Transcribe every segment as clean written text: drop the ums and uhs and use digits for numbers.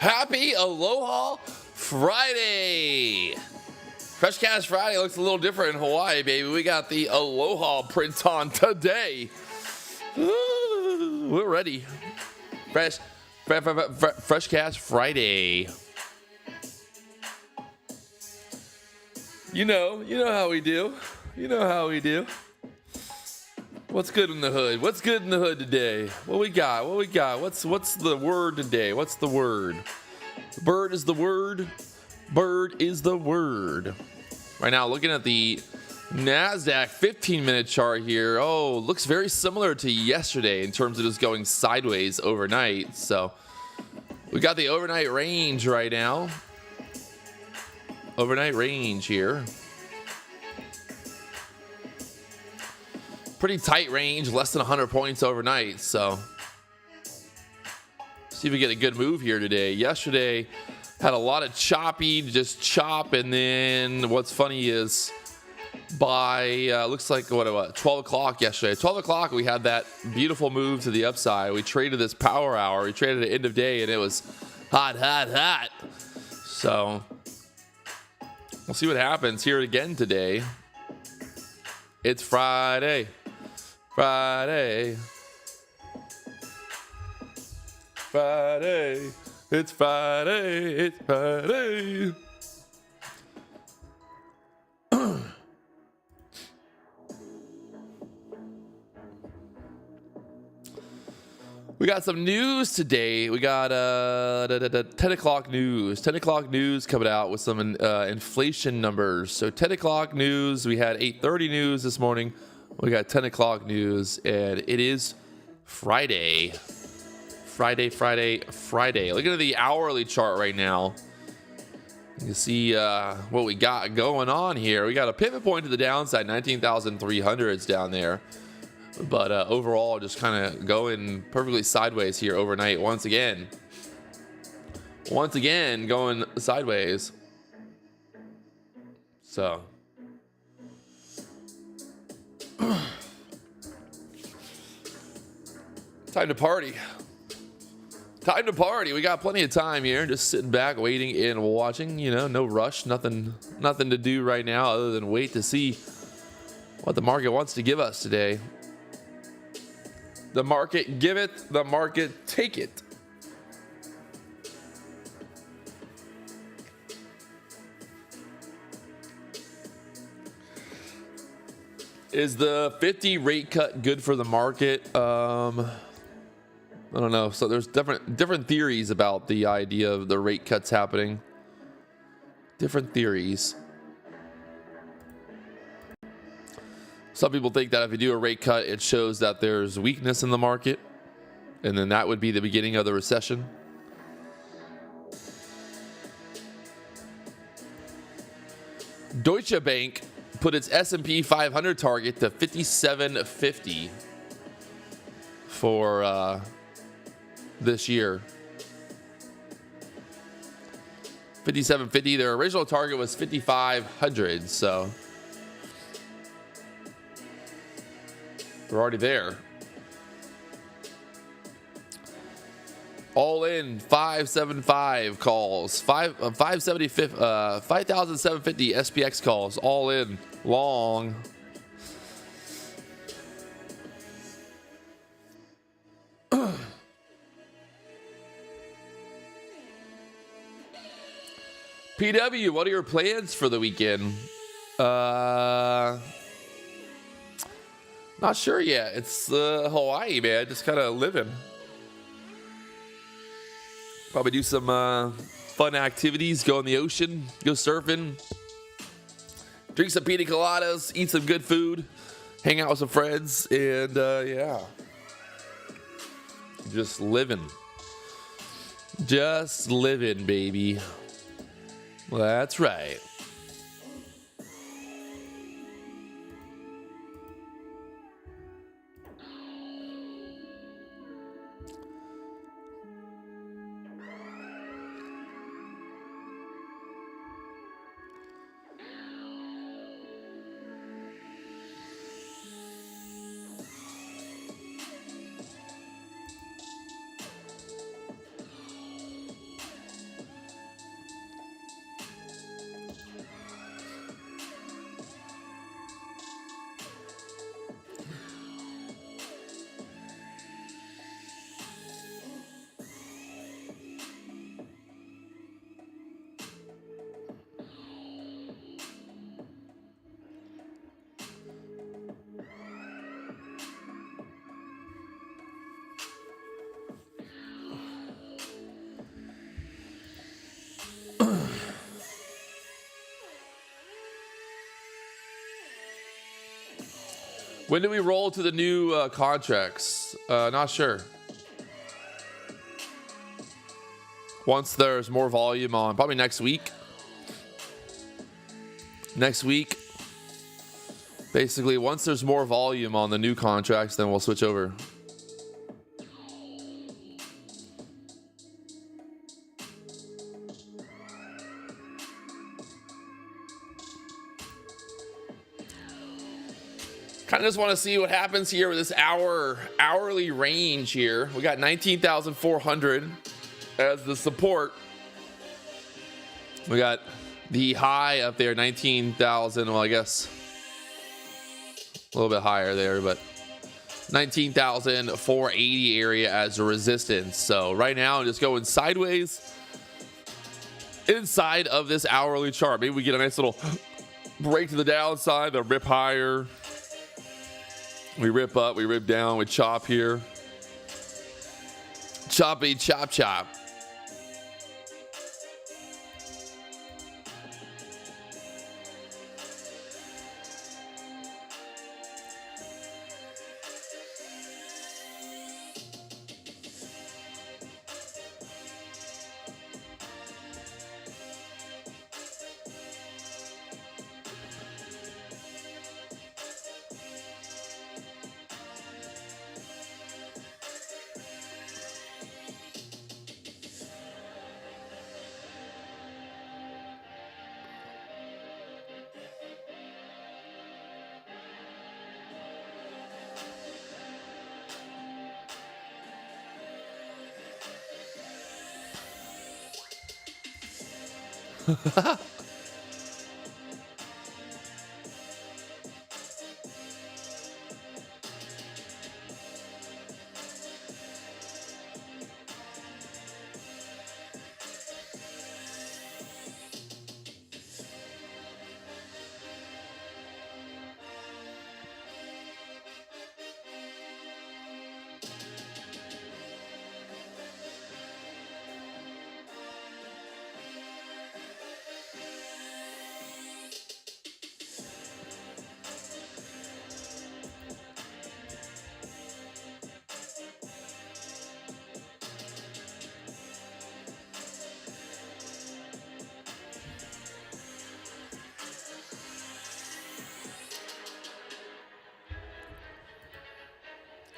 Happy Aloha Friday. Fresh Cash Friday looks a little different in Hawaii, baby. We got the Aloha print on today. Ooh, we're ready. Fresh Cash Friday. You know how we do. You know how we do. What's good in the hood? What's good in the hood today? What we got? What we got? What's the word today? What's the word? Bird is the word. Bird is the word. Right now, looking at the NASDAQ 15-minute chart here. Oh, looks very similar to yesterday in terms of just going sideways overnight. So we got the overnight range right now. Overnight range here. Pretty tight range, less than 100 points overnight. So see if we get a good move here today. Yesterday had a lot of choppy, just chop, and then what's funny is by looks like what 12 o'clock yesterday. 12 o'clock we had that beautiful move to the upside. We traded this power hour. We traded at end of day, and it was hot. So we'll see what happens here again today. It's Friday. Friday. It's Friday. It's Friday. We got some news today. We got 10 o'clock news. 10 o'clock news coming out with some inflation numbers. So 10 o'clock news. We had 8:30 news this morning. We got 10 o'clock news, and it is Friday. Friday. Looking at the hourly chart right now. You can see what we got going on here. We got a pivot point to the downside, 19,300 is down there. But overall, just kind of going perfectly sideways here overnight once again. Once again, going sideways. So time to party. Time to party. We got plenty of time here. Just sitting back, waiting and watching. You know, no rush. Nothing to do right now other than wait to see what the market wants to give us today. The market give it, the market take it. Is the 50 rate cut good for the market? I don't know. So there's different theories about the idea of the rate cuts happening. Different theories. Some people think that if you do a rate cut, it shows that there's weakness in the market, and then that would be the beginning of the recession. Deutsche Bank put its S&P 500 target to 5750 for this year. 5750. Their original target was 5500. So we're already there. All in 575 calls, 5,750 SPX calls, all in long. PW, what are your plans for the weekend? Not sure yet. It's Hawaii, man. Just kind of living. Probably do some fun activities. Go in the ocean. Go surfing. Drink some pina coladas. Eat some good food. Hang out with some friends. And yeah. Just living. Just living, baby. That's right. When do we roll to the new contracts? Not sure. Once there's more volume on, probably next week. Next week. Basically, once there's more volume on the new contracts, then we'll switch over. Kind of just want to see what happens here with this hourly range here. We got 19,400 as the support. We got the high up there, 19,000. Well, I guess a little bit higher there, but 19,480 area as a resistance. So right now, I'm just going sideways inside of this hourly chart. Maybe we get a nice little break to the downside, the rip higher. We rip up, we rip down, we chop here. Choppy, chop, chop.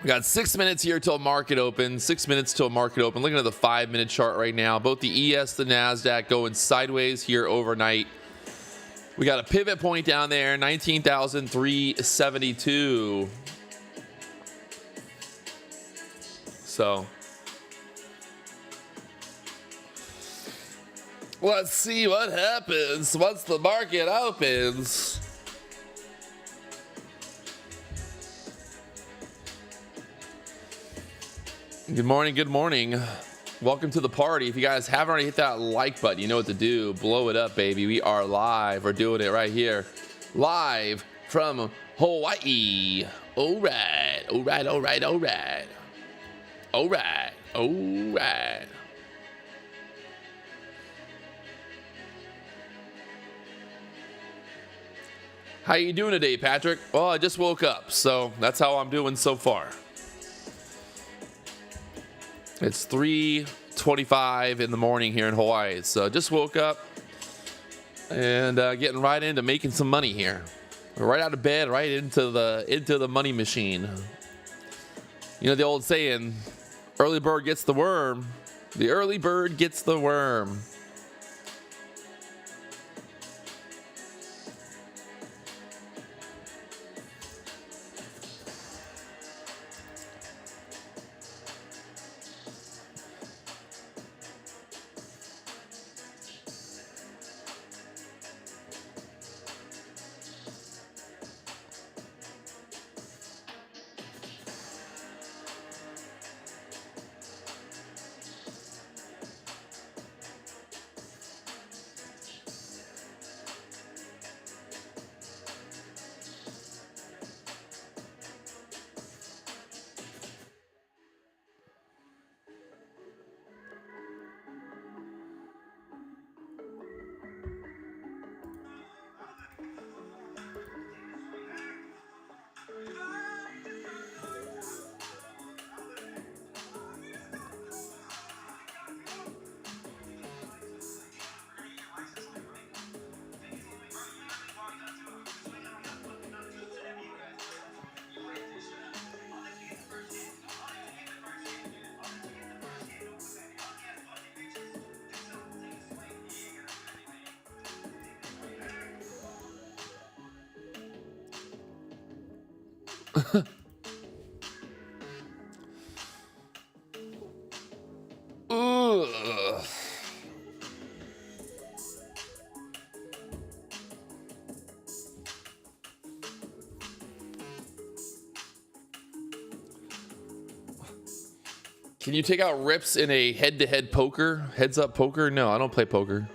We got 6 minutes here till market open. 6 minutes till market open. Looking at the 5-minute chart right now. Both the ES, the NASDAQ going sideways here overnight. We got a pivot point down there, 19,372. So let's see what happens once the market opens. Good morning, good morning. Welcome to the party. If you guys haven't already hit that like button, you know what to do. Blow it up, baby. We are live. We're doing it right here. Live from Hawaii. All right. All right, all right, all right. All right. All right. How you doing today, Patrick? Well, I just woke up, so that's how I'm doing so far. It's 3:25 in the morning here in Hawaii, so just woke up and getting right into making some money here. Right out of bed, right into the money machine. You know the old saying, "Early bird gets the worm." The early bird gets the worm. Ugh. Can you take out rips in a head-to-head poker? Heads-up poker? No, I don't play poker.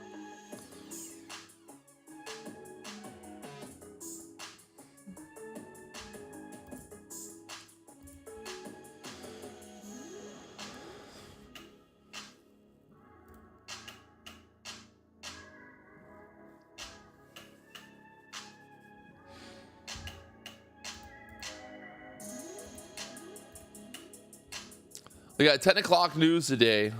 We got 10 o'clock news today.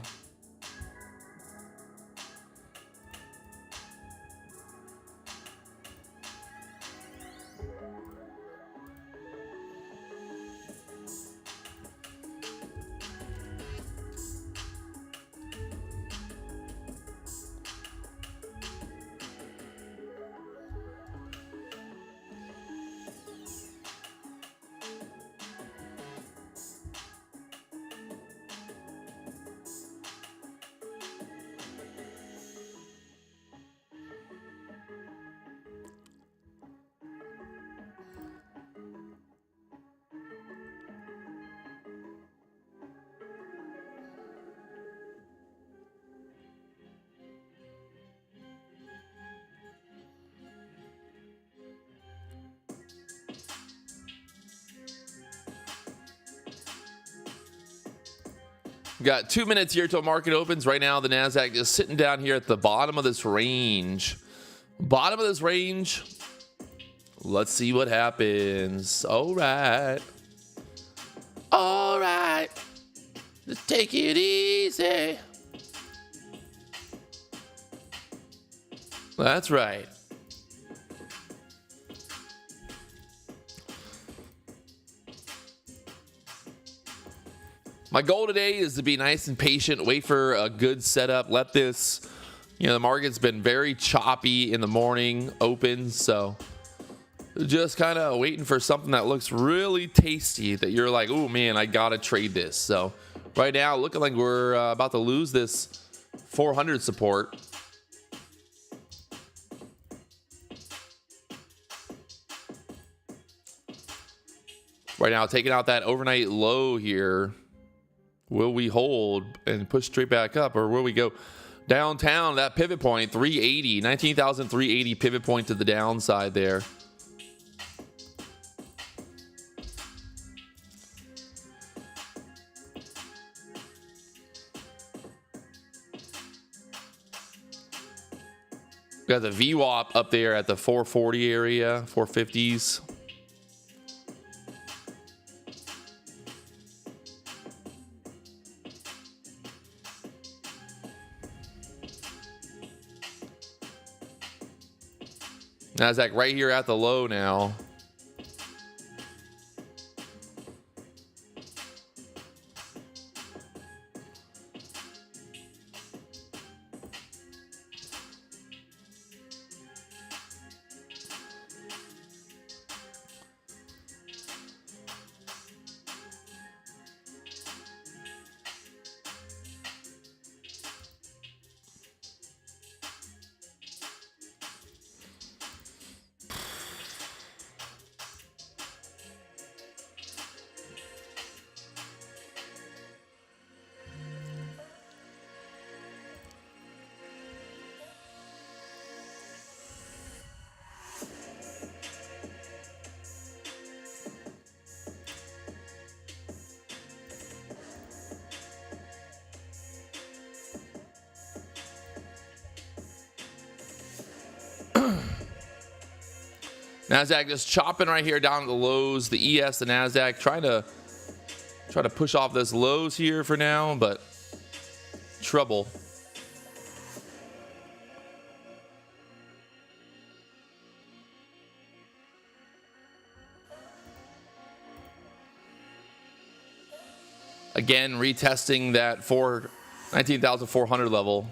We got 2 minutes here till market opens. Right now, the NASDAQ is sitting down here at the bottom of this range. Bottom of this range. Let's see what happens. All right. All right. Just take it easy. That's right. My goal today is to be nice and patient, wait for a good setup. Let this, the market's been very choppy in the morning open, so just kind of waiting for something that looks really tasty that you're like, oh man, I gotta trade this. So right now, looking like we're about to lose this 400 support. Right now, taking out that overnight low here. Will we hold and push straight back up, or will we go downtown? That pivot point, 380, 19,380 pivot point to the downside there. Got the VWAP up there at the 440 area, 450s. NASDAQ right here at the low now. NASDAQ just chopping right here down at the lows. The ES, the NASDAQ, trying to push off this lows here for now, but trouble. Again, retesting that 19,400 level.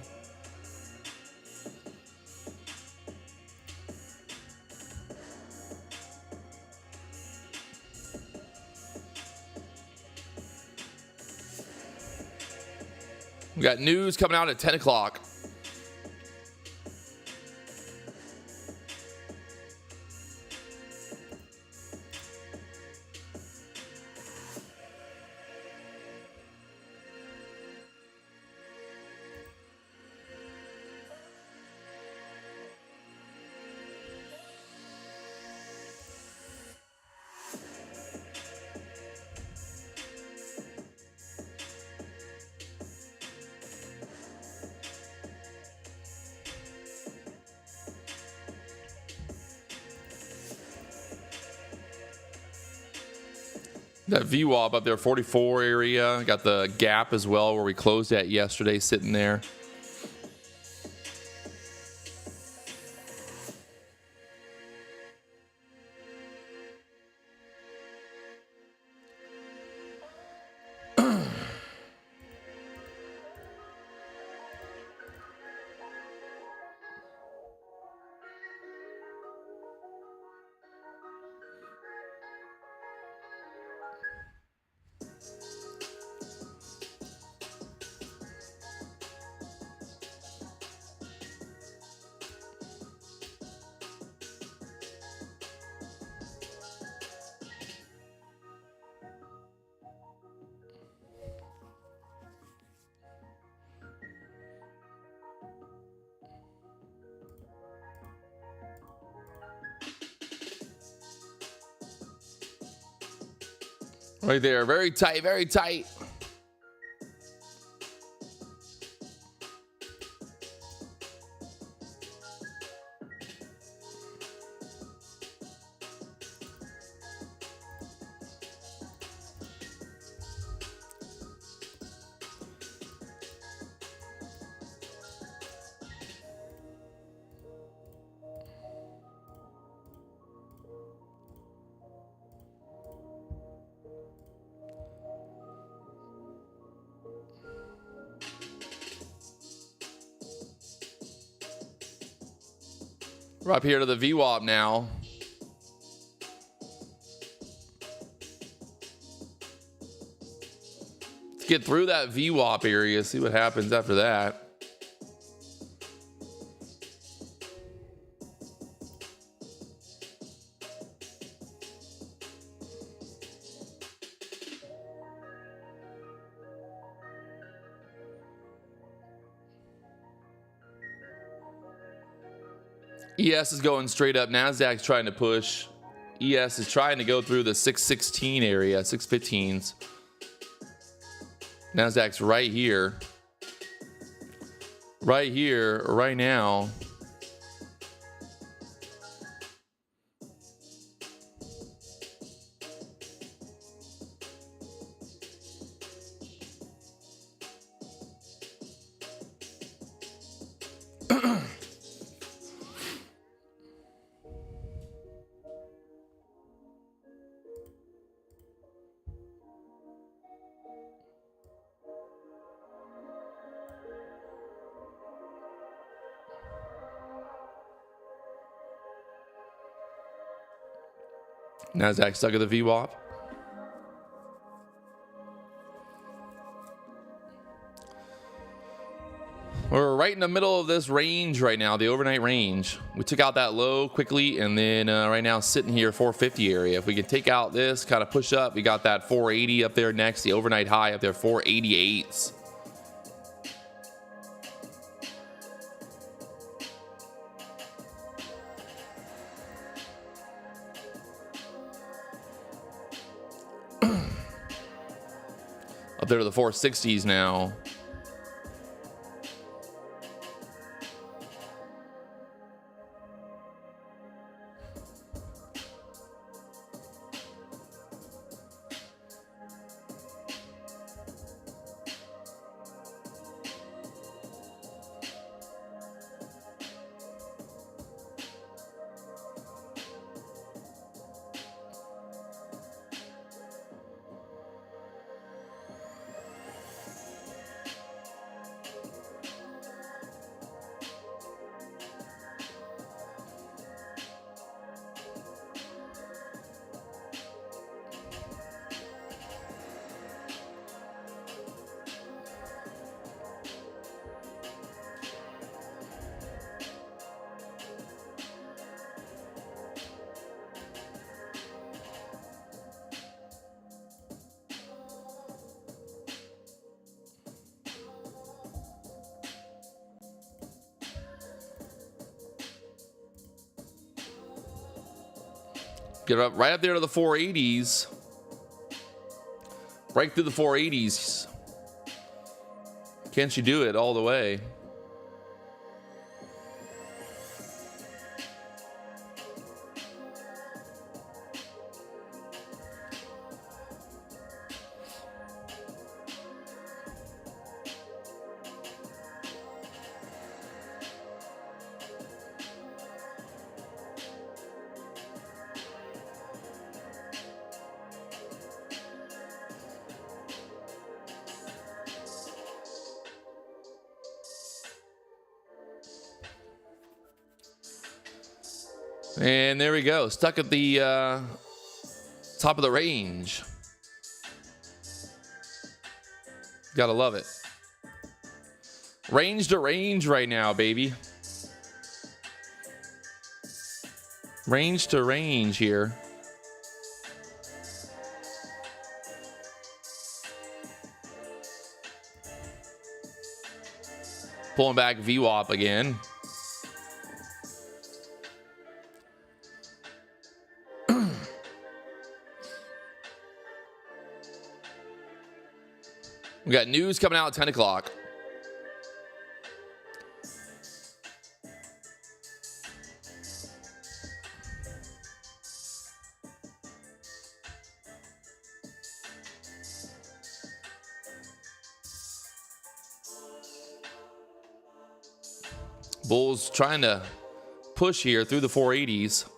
We got news coming out at 10 o'clock. That VWAP up there, 44 area. Got the gap as well where we closed at yesterday, sitting there. Right there, very tight, very tight. We're up here to the VWAP now. Let's get through that VWAP area, see what happens after that. ES is going straight up. NASDAQ's trying to push. ES is trying to go through the 616 area, 615s. NASDAQ's right here. Right here, right now. NASDAQ stuck at the VWAP. We're right in the middle of this range right now, the overnight range. We took out that low quickly, and then right now sitting here 450 area. If we can take out this, kind of push up, we got that 480 up there next, the overnight high up there, 488s. Up there to the 460s now. Get up right up there to the 480s. Break through the 480s. Can't you do it all the way? And there we go. Stuck at the top of the range. Gotta love it. Range to range right now, baby. Range to range here. Pulling back VWAP again. We got news coming out at 10 o'clock. Bulls trying to push here through the 480s.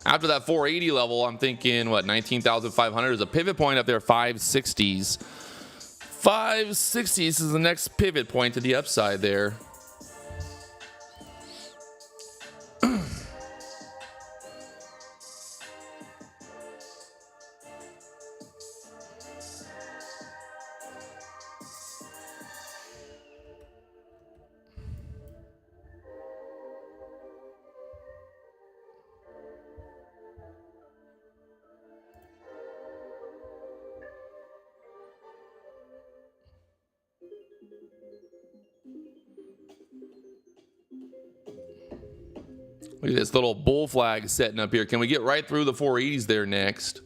After that 480 level, I'm thinking, what, 19,500 is a pivot point up there, 560s. 560s is the next pivot point to the upside there. Look at this little bull flag setting up here. Can we get right through the 480s there next?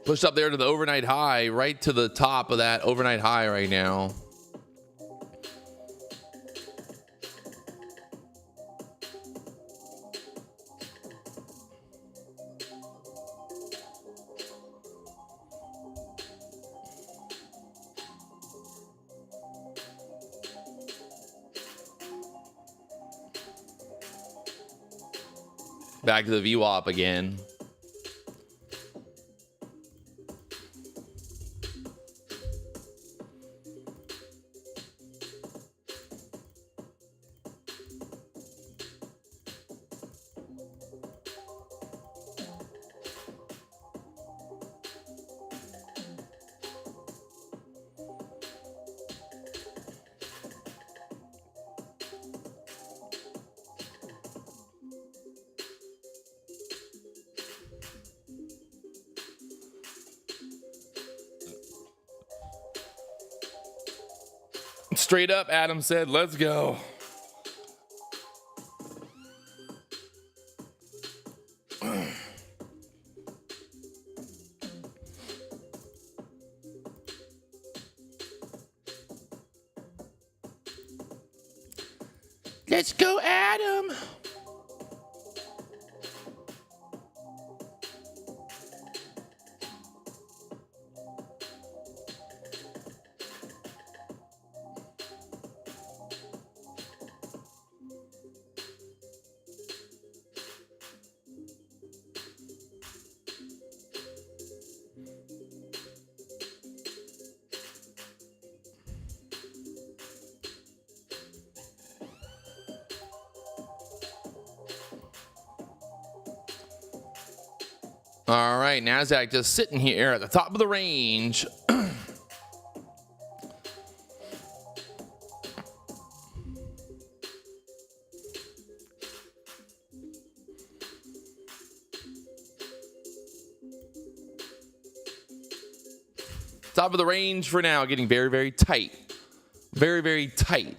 Pushed up there to the overnight high, right to the top of that overnight high right now. Back to the VWAP again. Straight up, Adam said, let's go. Let's go, Adam. All right, NASDAQ just sitting here at the top of the range. Top of the range for now, getting very, very tight. Very, very tight.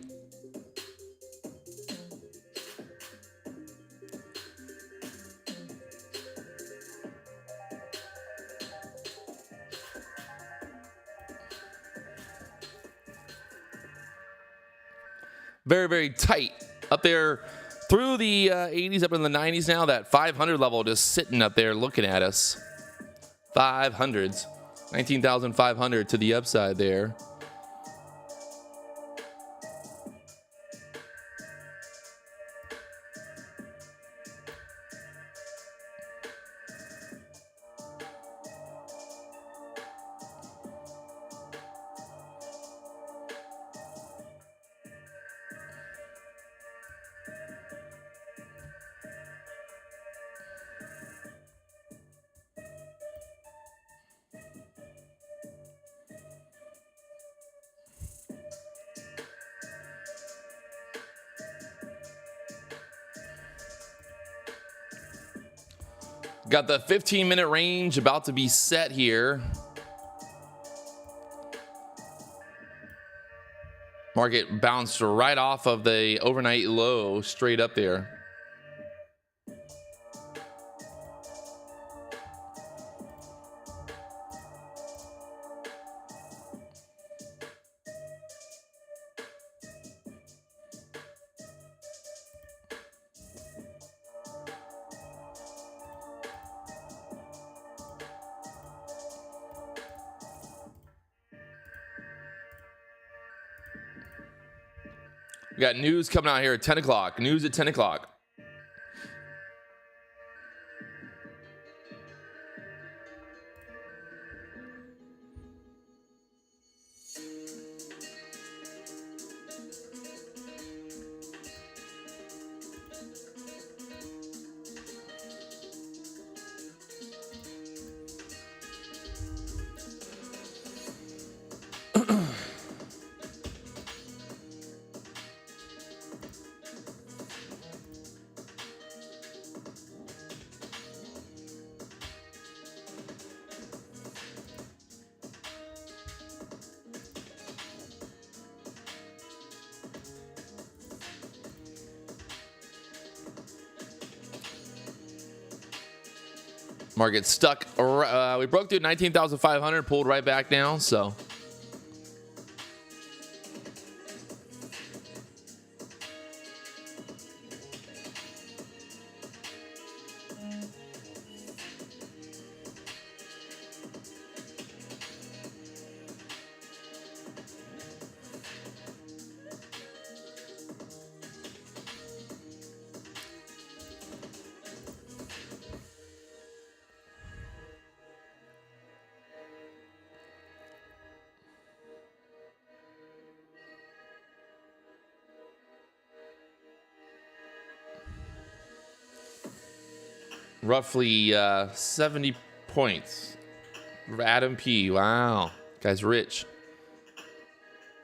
Very, very tight. Up there through the 80s, up in the 90s now. That 500 level just sitting up there looking at us. 500s. 19,500 to the upside there. Got the 15-minute range about to be set here. Market bounced right off of the overnight low straight up there. We got news coming out here at 10 o'clock. News at 10 o'clock. Market stuck. We broke through 19,500, pulled right back down. So roughly 70 points. Adam P. Wow. Guy's rich.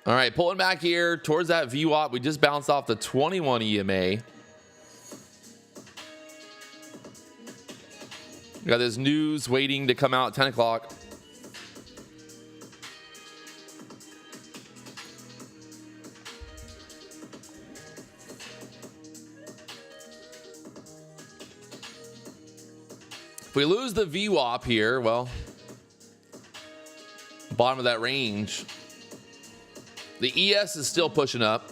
All right, pulling back here towards that VWAP. We just bounced off the 21 EMA. We got this news waiting to come out at 10 o'clock. If we lose the VWAP here, well, bottom of that range. The ES is still pushing up.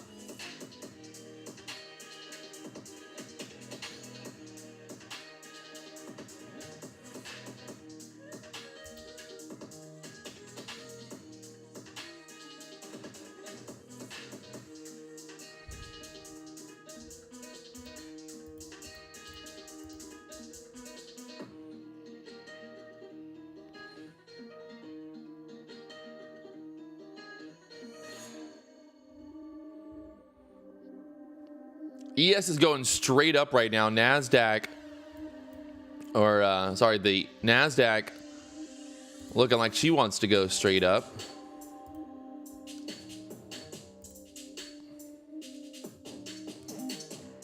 ES is going straight up right now. NASDAQ or sorry, the NASDAQ looking like she wants to go straight up.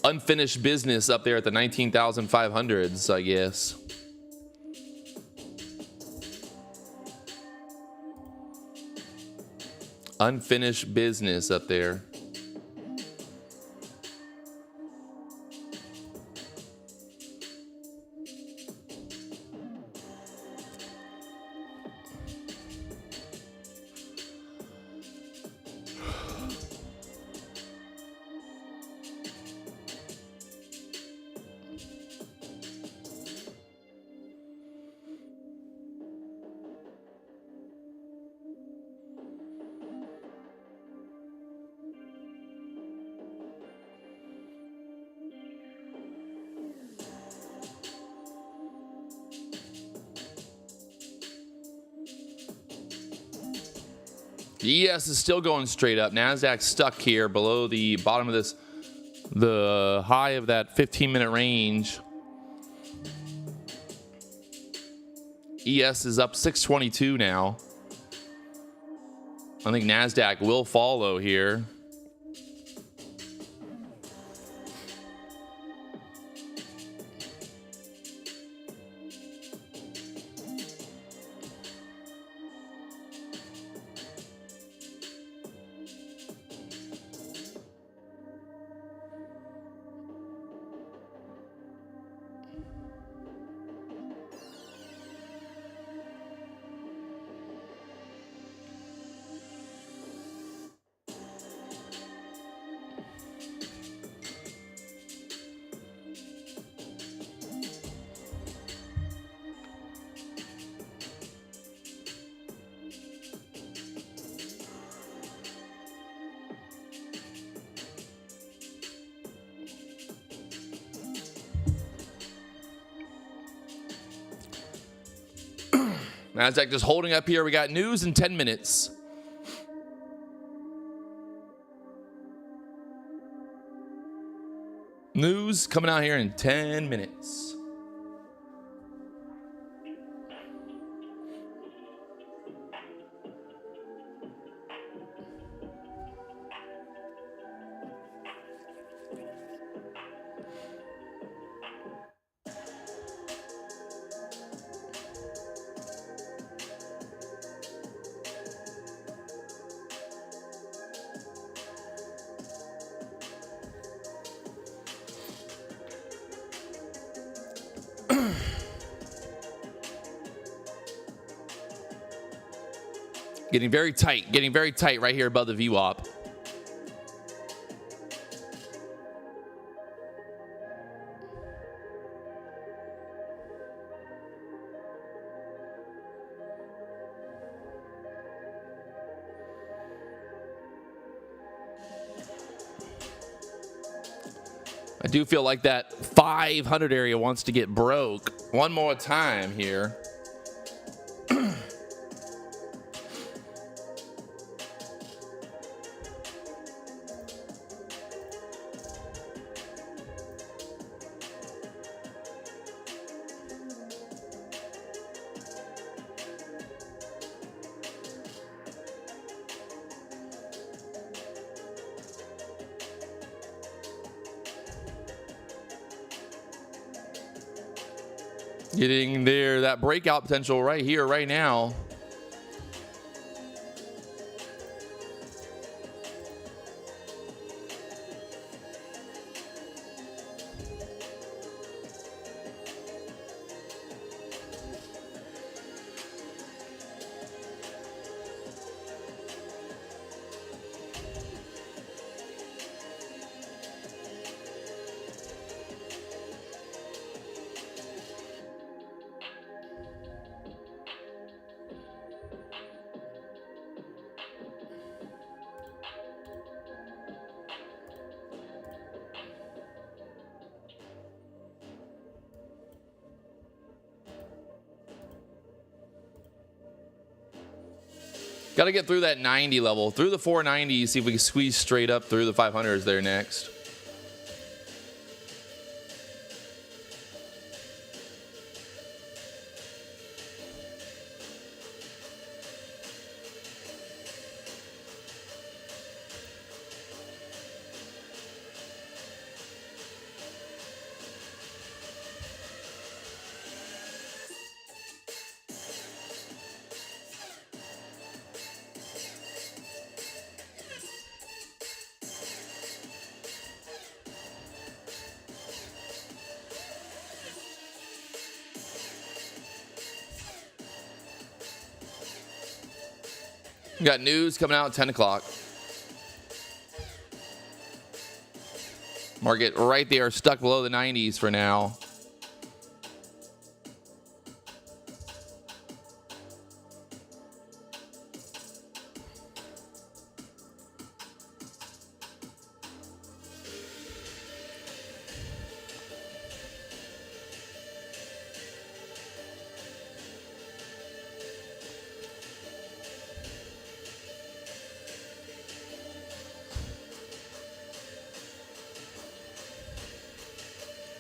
Unfinished business up there at the 19,500s, I guess. Unfinished business up there. ES is still going straight up. NASDAQ stuck here below the bottom of this, the high of that 15-minute range. ES is up 622 now. I think NASDAQ will follow here. NASDAQ just holding up here. We got news in 10 minutes. News coming out here in 10 minutes. Getting very tight right here above the VWAP. I do feel like that 500 area wants to get broke one more time here. Getting there, that breakout potential right here, right now. Got to get through that 90 level, through the 490, see if we can squeeze straight up through the 500s there next. We got news coming out at 10 o'clock. Market right there, stuck below the 90s for now.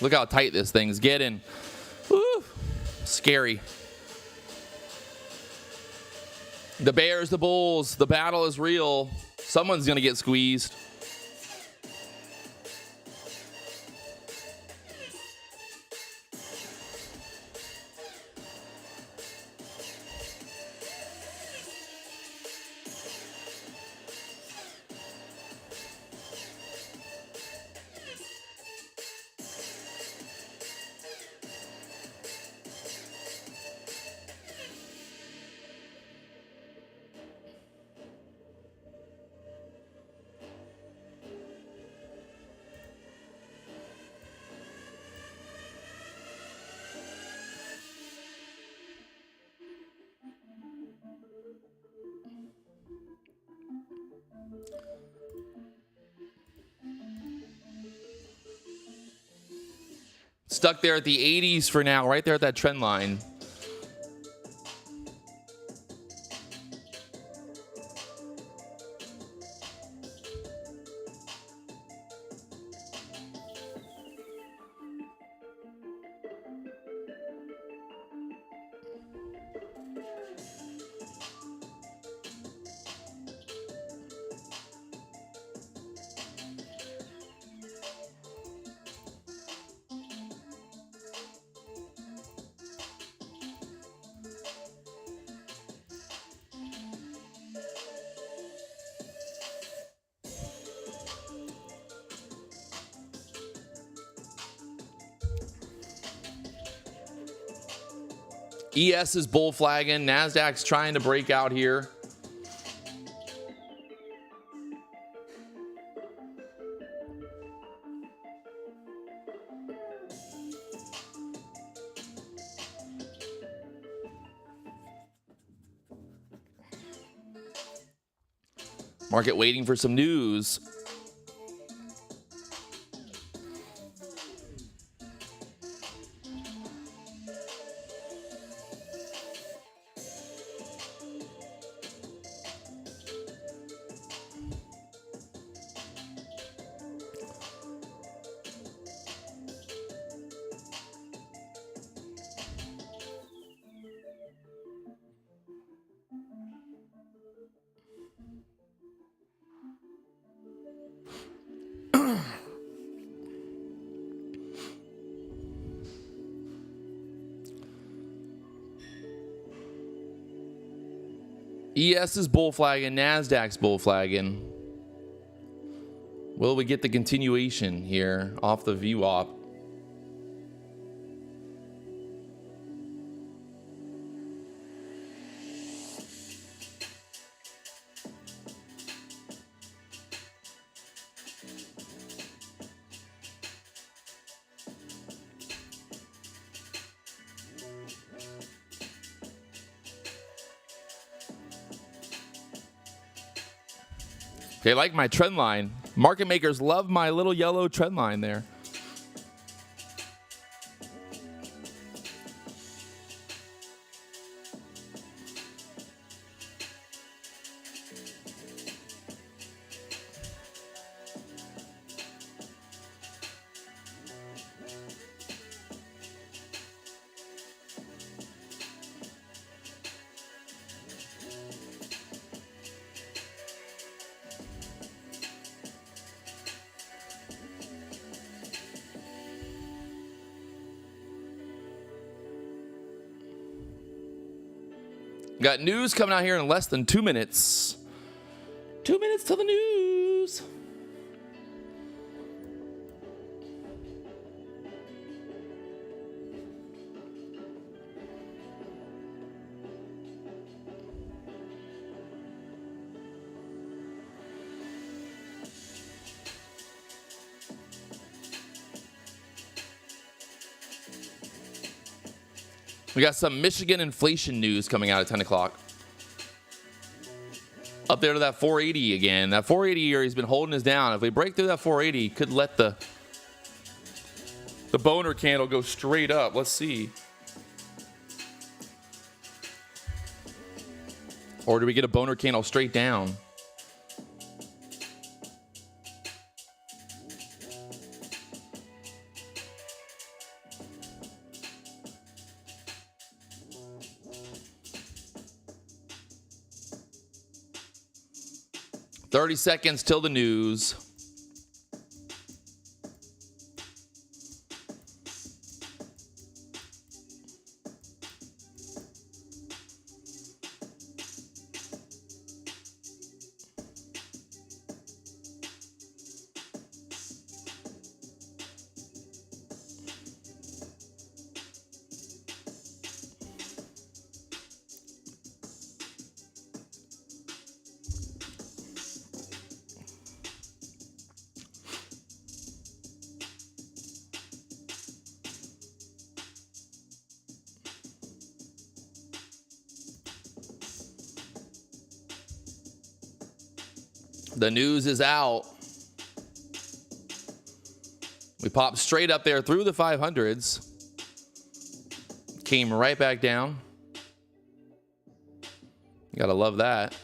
Look how tight this thing's getting. Woo. Scary. The Bears, the Bulls, the battle is real. Someone's going to get squeezed. Stuck there at the 80s for now, right there at that trend line. ES is bull flagging. NASDAQ's trying to break out here. Market waiting for some news. ES is bull flagging. NASDAQ's bull flagging. Will we get the continuation here off the VWAP? They like my trend line. Market makers love my little yellow trend line there. Got news coming out here in less than 2 minutes. 2 minutes till the news. We got some Michigan inflation news coming out at 10 o'clock. Up there to that 480 again. That 480 area has been holding us down. If we break through that 480, could let the boner candle go straight up. Let's see. Or do we get a boner candle straight down? "30 seconds till the news." The news is out. We popped straight up there through the 500s. Came right back down. You gotta love that.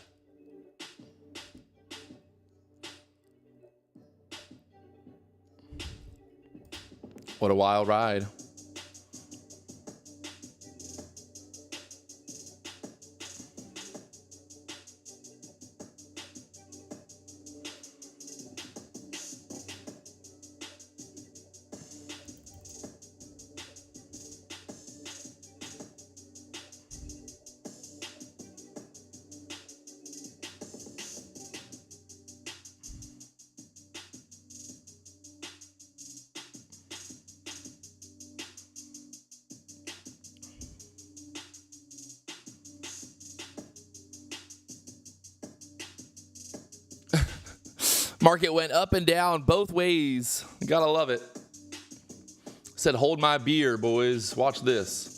What a wild ride. Market went up and down both ways. Gotta love it. Said, hold my beer, boys. Watch this.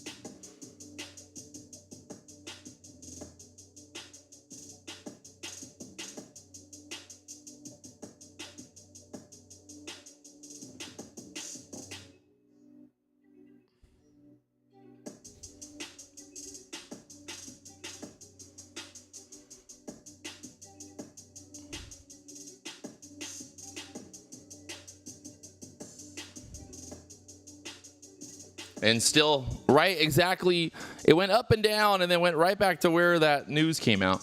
And still, right, exactly. It went up and down and then went right back to where that news came out.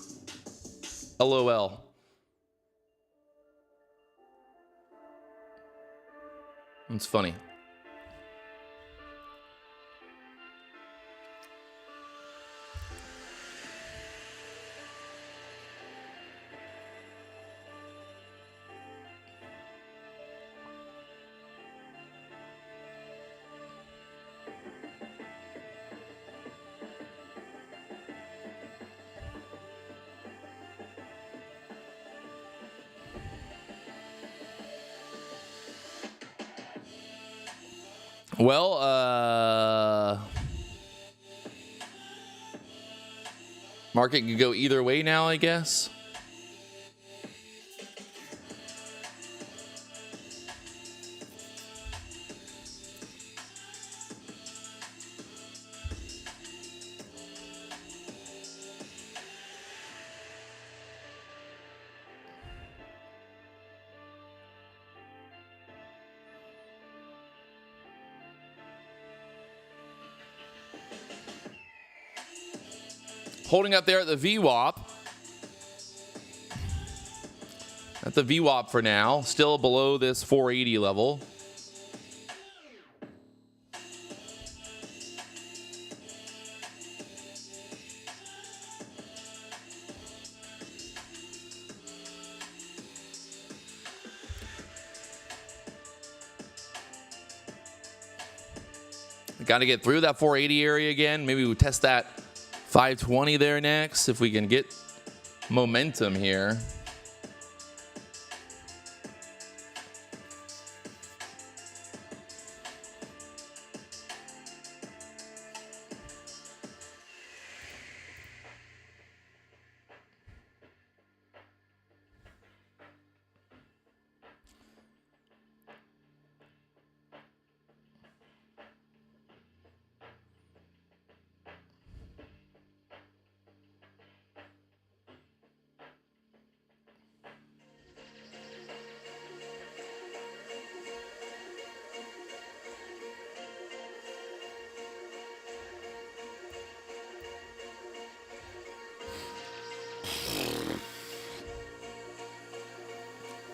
LOL. It's funny. Well, market could go either way now, I guess. Holding up there at the VWAP. At the VWAP for now. Still below this 480 level. Got to get through that 480 area again. Maybe we'll test that 520 there next if we can get momentum here.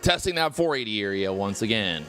Testing that 480 area once again.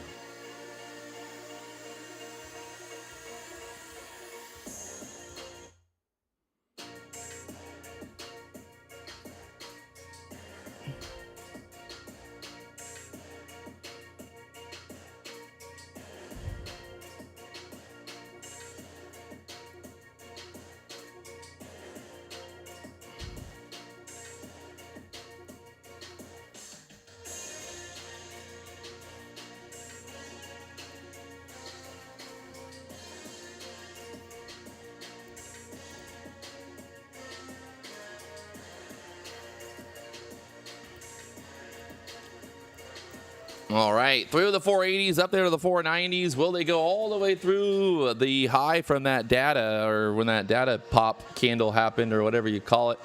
All right, through the 480s, up there to the 490s. Will they go all the way through the high from that data, or when that data pop candle happened, or whatever you call it?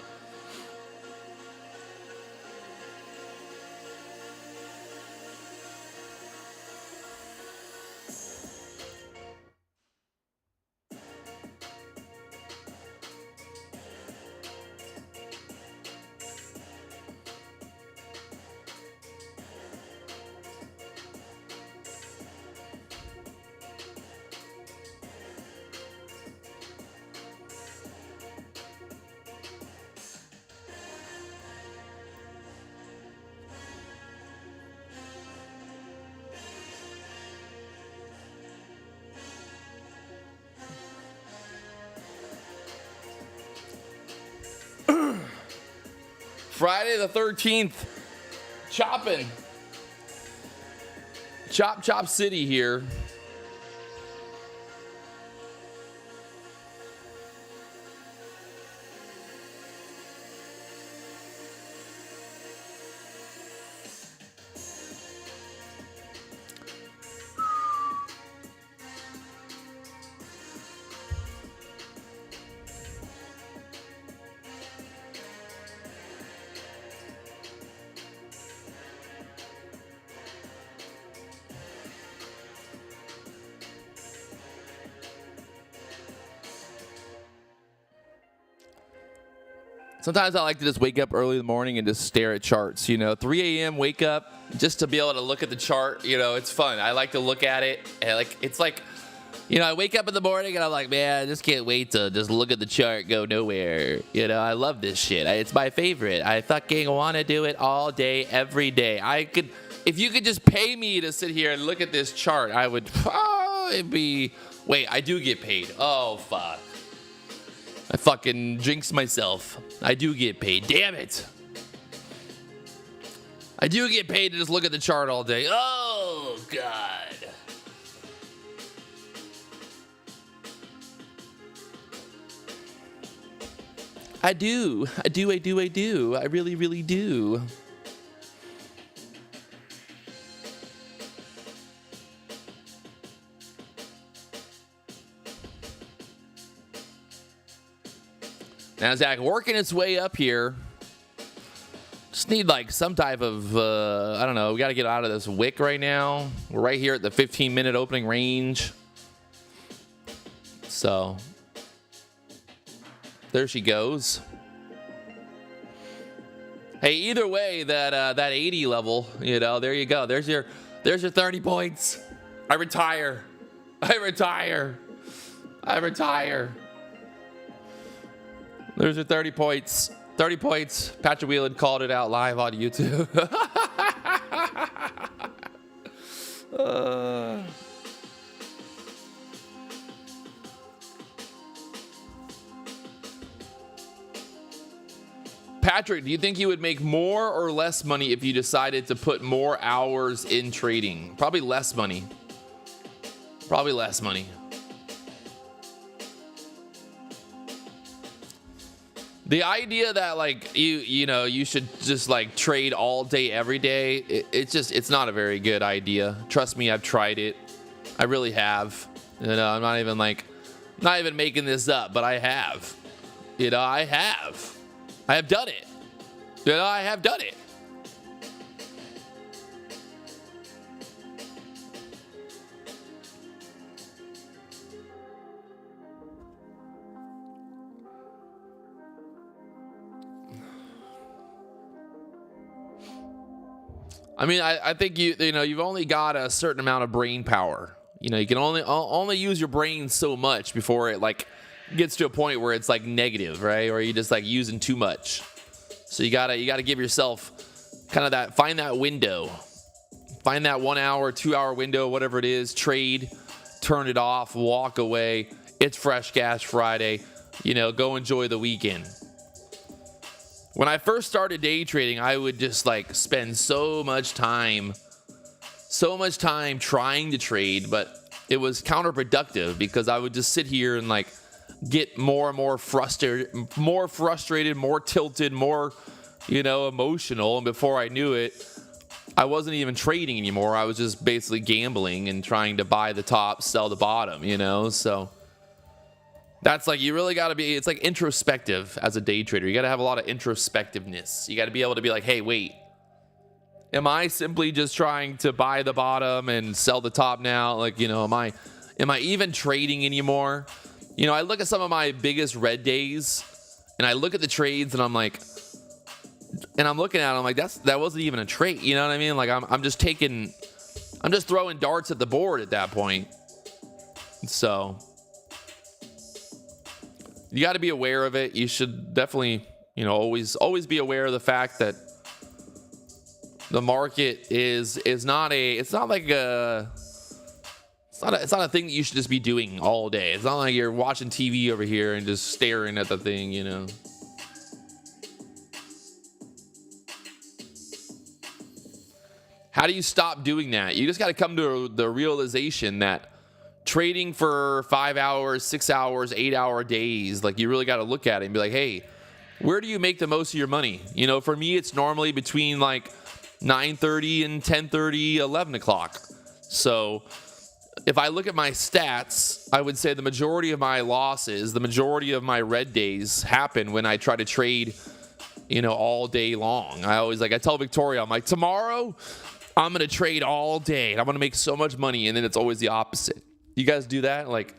Friday the 13th, chopping. Chop City here. Sometimes I like to just wake up early in the morning and just stare at charts. 3 a.m. wake up just to be able to look at the chart. It's fun. I like to look at it. And it's like, I wake up in the morning and I'm like, man, I just can't wait to just look at the chart, go nowhere. I love this shit. It's my favorite. I fucking want to do it all day, every day. If you could just pay me to sit here and look at this chart, I would, it'd be, wait, I do get paid. Oh, fuck. I fucking jinxed myself. I do get paid. Damn it. I do get paid to just look at the chart all day. Oh, God. I do. I really, really do. NASDAQ working its way up here. Just need like some type of, I don't know. We got to get out of this wick right now. We're right here at the 15-minute opening range. So there she goes. Hey, either way, that 80 level, there you go. There's your 30 points. I retire. There's your 30 points. 30 points. Patrick Wieland called it out live on YouTube. Patrick, do you think you would make more or less money if you decided to put more hours in trading? Probably less money. The idea that like you should just like trade all day every day, it's not a very good idea. Trust me, I've tried it. I really have. I'm not even making this up, but I have. I have done it. I have done it. I mean, I think you know, you've only got a certain amount of brain power. You know, you can only use your brain so much before it like gets to a point where it's like negative, right? Or you just like using too much. So you gotta give yourself kind of that, find that window, find that 1 hour, 2 hour window, whatever it is, trade, turn it off, walk away. It's Fresh Cash Friday. You know, go enjoy the weekend. When I first started day trading, I would just like spend so much time trying to trade, but it was counterproductive because I would just sit here and like get more and more frustrated, more tilted, more, you know, emotional. And before I knew it, I wasn't even trading anymore. I was just basically gambling and trying to buy the top, sell the bottom, you know? So that's like, you really got to be, it's like introspective as a day trader. You got to have a lot of introspectiveness. You got to be able to be like, hey, wait, am I simply just trying to buy the bottom and sell the top now? Like, you know, am I even trading anymore? You know, I look at some of my biggest red days and I look at the trades and I'm like, and I'm looking at it, I'm like, that wasn't even a trade. You know what I mean? Like I'm just throwing darts at the board at that point. So you got to be aware of it. You should definitely, you know, always be aware of the fact that the market is not a thing that you should just be doing all day. It's not like you're watching TV over here and just staring at the thing, you know. How do you stop doing that? You just got to come to the realization that trading for 5 hours, 6 hours, 8 hour days, like you really got to look at it and be like, hey, where do you make the most of your money? You know, for me, it's normally between like 9:30 and 10:30, 11 o'clock. So if I look at my stats, I would say the majority of my losses, the majority of my red days happen when I try to trade, you know, all day long. I tell Victoria, I'm like, tomorrow I'm going to trade all day and I'm going to make so much money. And then it's always the opposite. You guys do that? Like,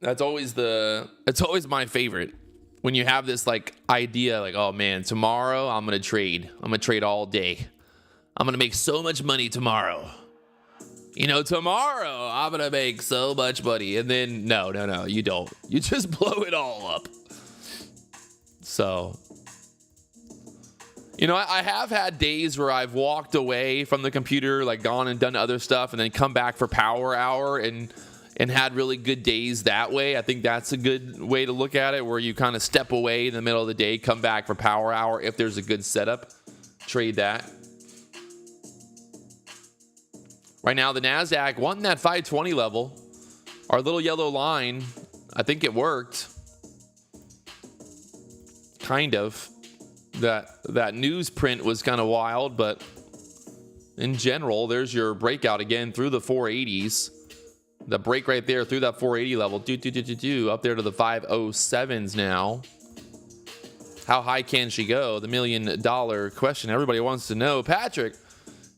it's always my favorite when you have this like idea, like, oh man, tomorrow I'm going to trade all day. I'm going to make so much money tomorrow. You know, tomorrow I'm going to make so much money. And then no, you don't. You just blow it all up. So, you know, I have had days where I've walked away from the computer, like gone and done other stuff, and then come back for power hour and had really good days that way. I think that's a good way to look at it, where you kind of step away in the middle of the day, come back for power hour. If there's a good setup, trade that. Right now, the NASDAQ won that 520 level. Our little yellow line, I think it worked. Kind of. That news print was kind of wild, but in general, there's your breakout again through the 480s. The break right there through that 480 level, up there to the 507s now. How high can she go? The $1 million question everybody wants to know. Patrick,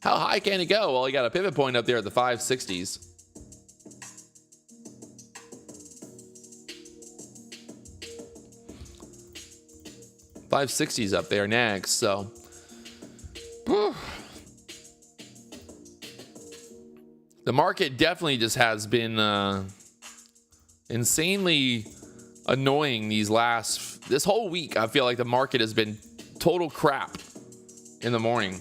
how high can it go? Well, you got a pivot point up there at the 560s. $560s up there next, so the market definitely just has been insanely annoying this whole week. I feel like the market has been total crap in the morning.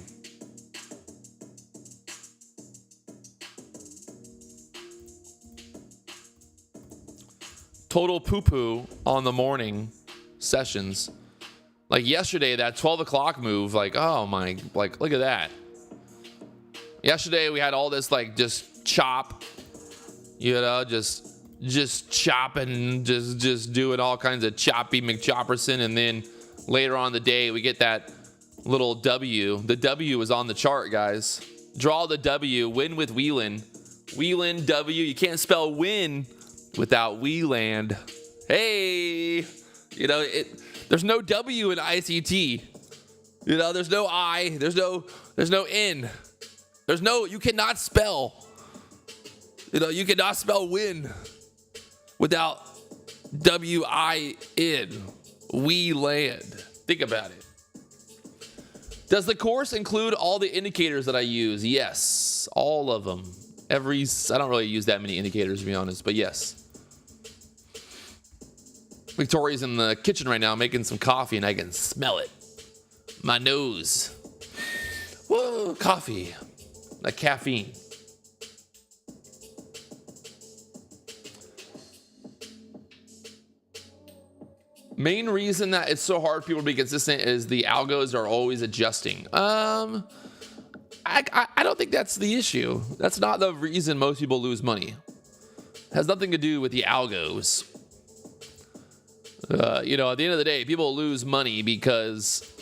Total poo-poo on the morning sessions. Like yesterday, that 12 o'clock move, like, oh my, like, look at that. Yesterday, we had all this, like, just chop, you know, just chopping, just doing all kinds of choppy McChopperson. And then later on in the day, we get that little W. The W is on the chart, guys. Draw the W, win with Wieland. Wieland, W. You can't spell win without Wieland. Hey, you know, there's no W in ICT. You know, there's no I, there's no N. You cannot spell. You know, you cannot spell win without W-I-N. We land. Think about it. Does the course include all the indicators that I use? Yes, all of them. I don't really use that many indicators, to be honest, but yes. Victoria's in the kitchen right now making some coffee, and I can smell it. My nose. Whoa, coffee. That caffeine. Main reason that it's so hard for people to be consistent is the algos are always adjusting. I don't think that's the issue. That's not the reason most people lose money. It has nothing to do with the algos. You know, at the end of the day, people lose money because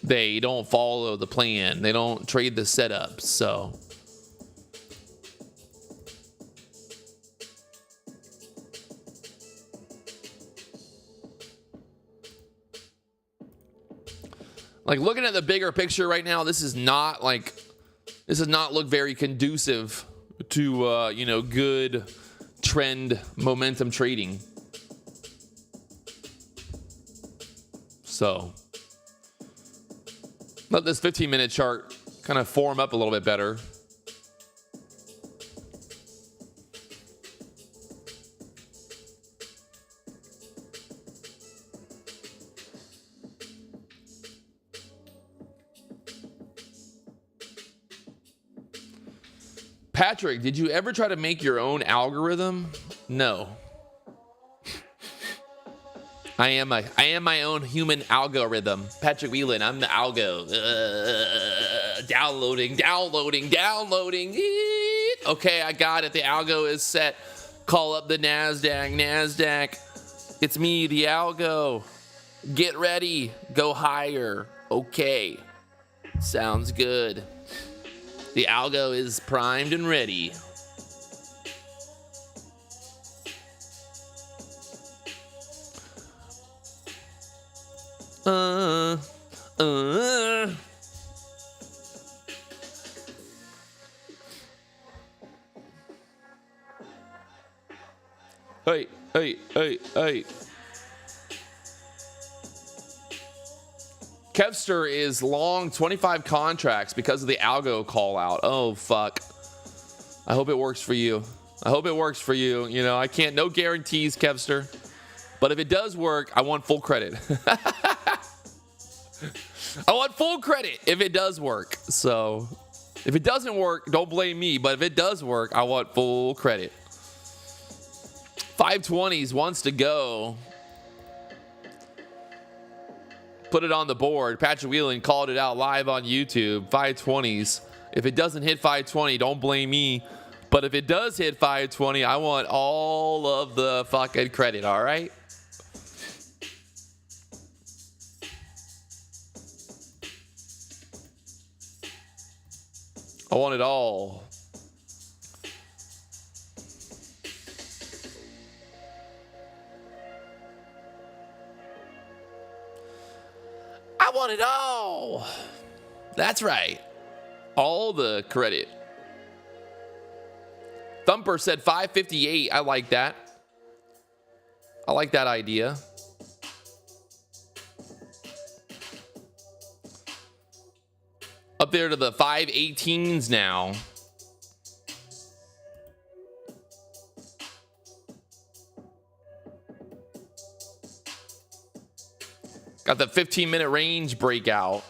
they don't follow the plan. They don't trade the setup. So like looking at the bigger picture right now, this does not look very conducive to you know, good trend momentum trading. So let this 15-minute chart kind of form up a little bit better. Patrick, did you ever try to make your own algorithm? No. I am my own human algorithm. Patrick Wieland, I'm the algo. Downloading. Okay, I got it. The algo is set. Call up the NASDAQ. It's me, the algo. Get ready. Go higher. Okay. Sounds good. The algo is primed and ready. Hey. Kevster is long 25 contracts because of the algo call out. Oh, fuck. I hope it works for you. You know, I can't, no guarantees, Kevster. But if it does work, I want full credit. I want full credit if it does work. So if it doesn't work, don't blame me. But if it does work, I want full credit. 520s wants to go. Put it on the board. Patrick Wieland called it out live on YouTube. 520s. If it doesn't hit 520, don't blame me. But if it does hit 520, I want all of the fucking credit, all right? I want it all. I want it all. That's right. All the credit. Thumper said 558. I like that. I like that idea. Up there to the 518s now. Got the 15-minute range breakout.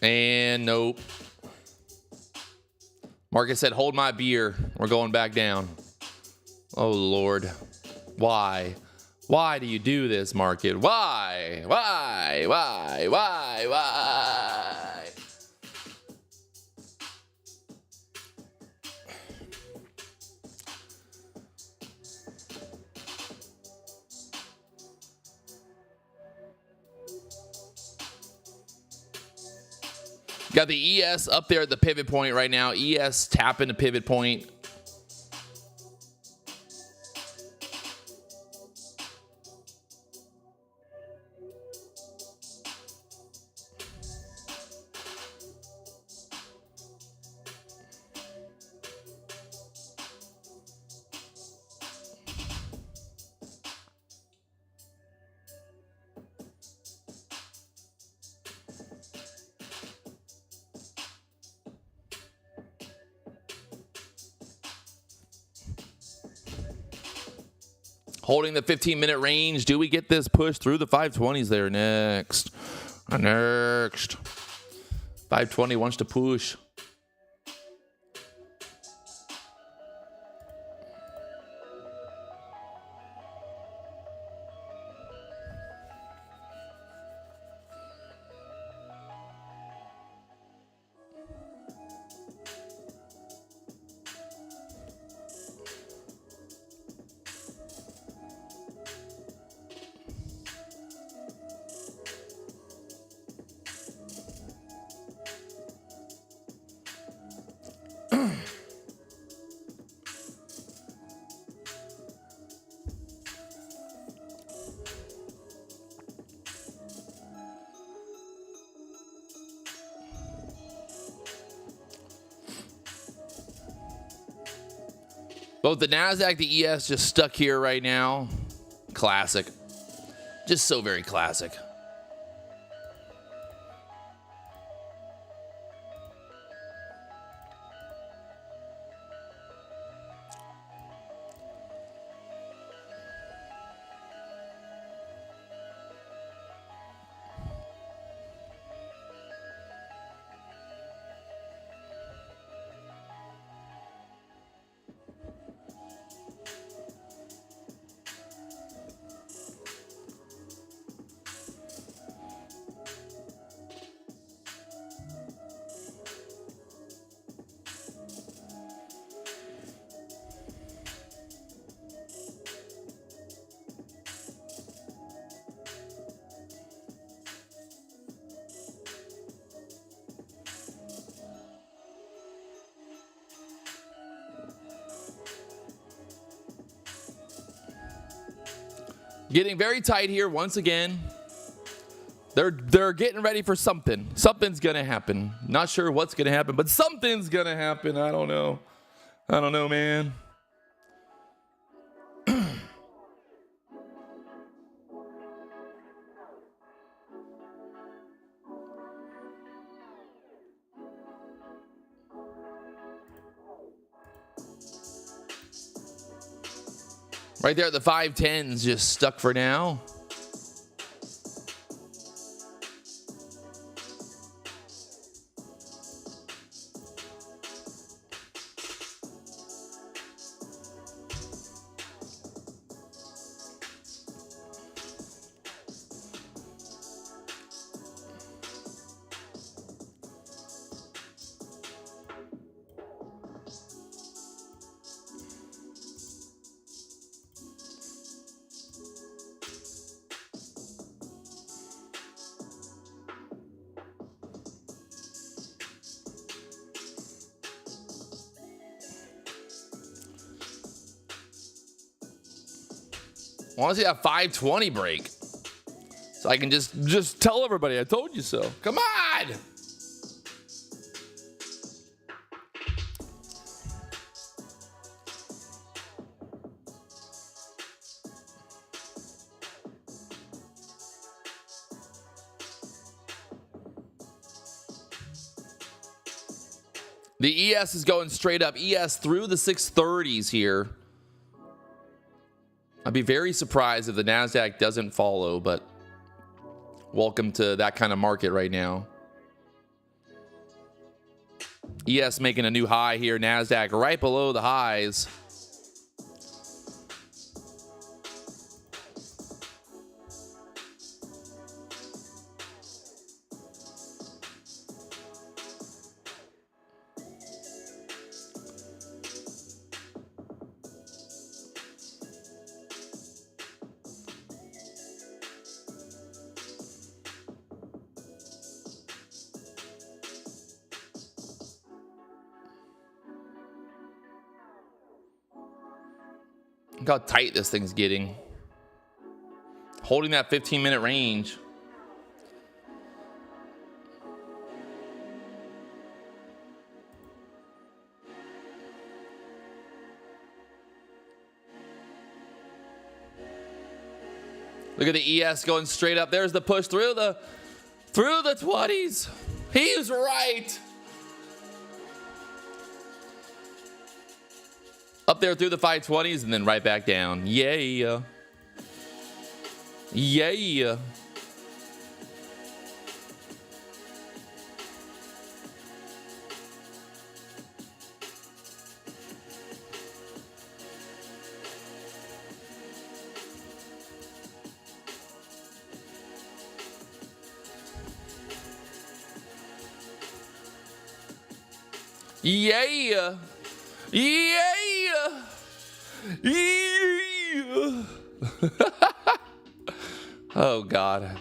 And nope. Marcus said, hold my beer. We're going back down. Oh, Lord. Why? Why do you do this, market? Why? Got the ES up there at the pivot point right now. ES tapping the pivot point. Holding the 15-minute range. Do we get this push through the 520s there next? Next. 520 wants to push. Both the NASDAQ, the ES just stuck here right now. Classic. Just so very classic. Getting very tight here once again. They're getting ready for something. Something's gonna happen. Not sure what's gonna happen, but something's gonna happen. I don't know. I don't know, man. Right there at the 510s, just stuck for now. I want to see that 520 break, so I can just tell everybody I told you so. Come on. The ES is going straight up. ES through the 630s here. I'd be very surprised if the NASDAQ doesn't follow, but welcome to that kind of market right now. ES making a new high here. NASDAQ right below the highs. Look how tight this thing's getting. Holding that 15-minute range. Look at the ES going straight up. There's the push through the 20s. He's right. Up there through the 520s and then right back down. Yeah. Yeah. Yeah. Yeah. Yeah. Oh God.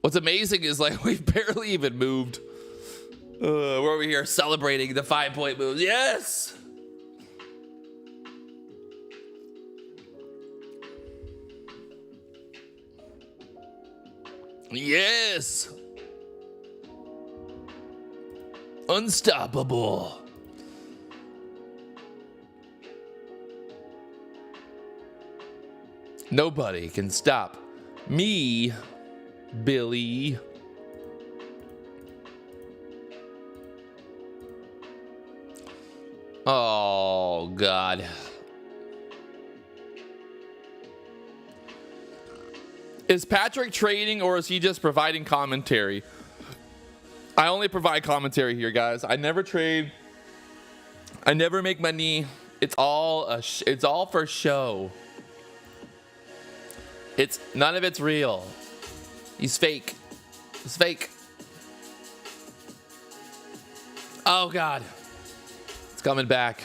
What's amazing is like we've barely even moved. We're over here celebrating the 5-point moves. Yes. Yes. Unstoppable. Nobody can stop me, Billy. Oh, God. Is Patrick trading or is he just providing commentary? I only provide commentary here, guys. I never trade. I never make money. It's all for show. It's none of it's real. He's fake. It's fake. Oh God. It's coming back.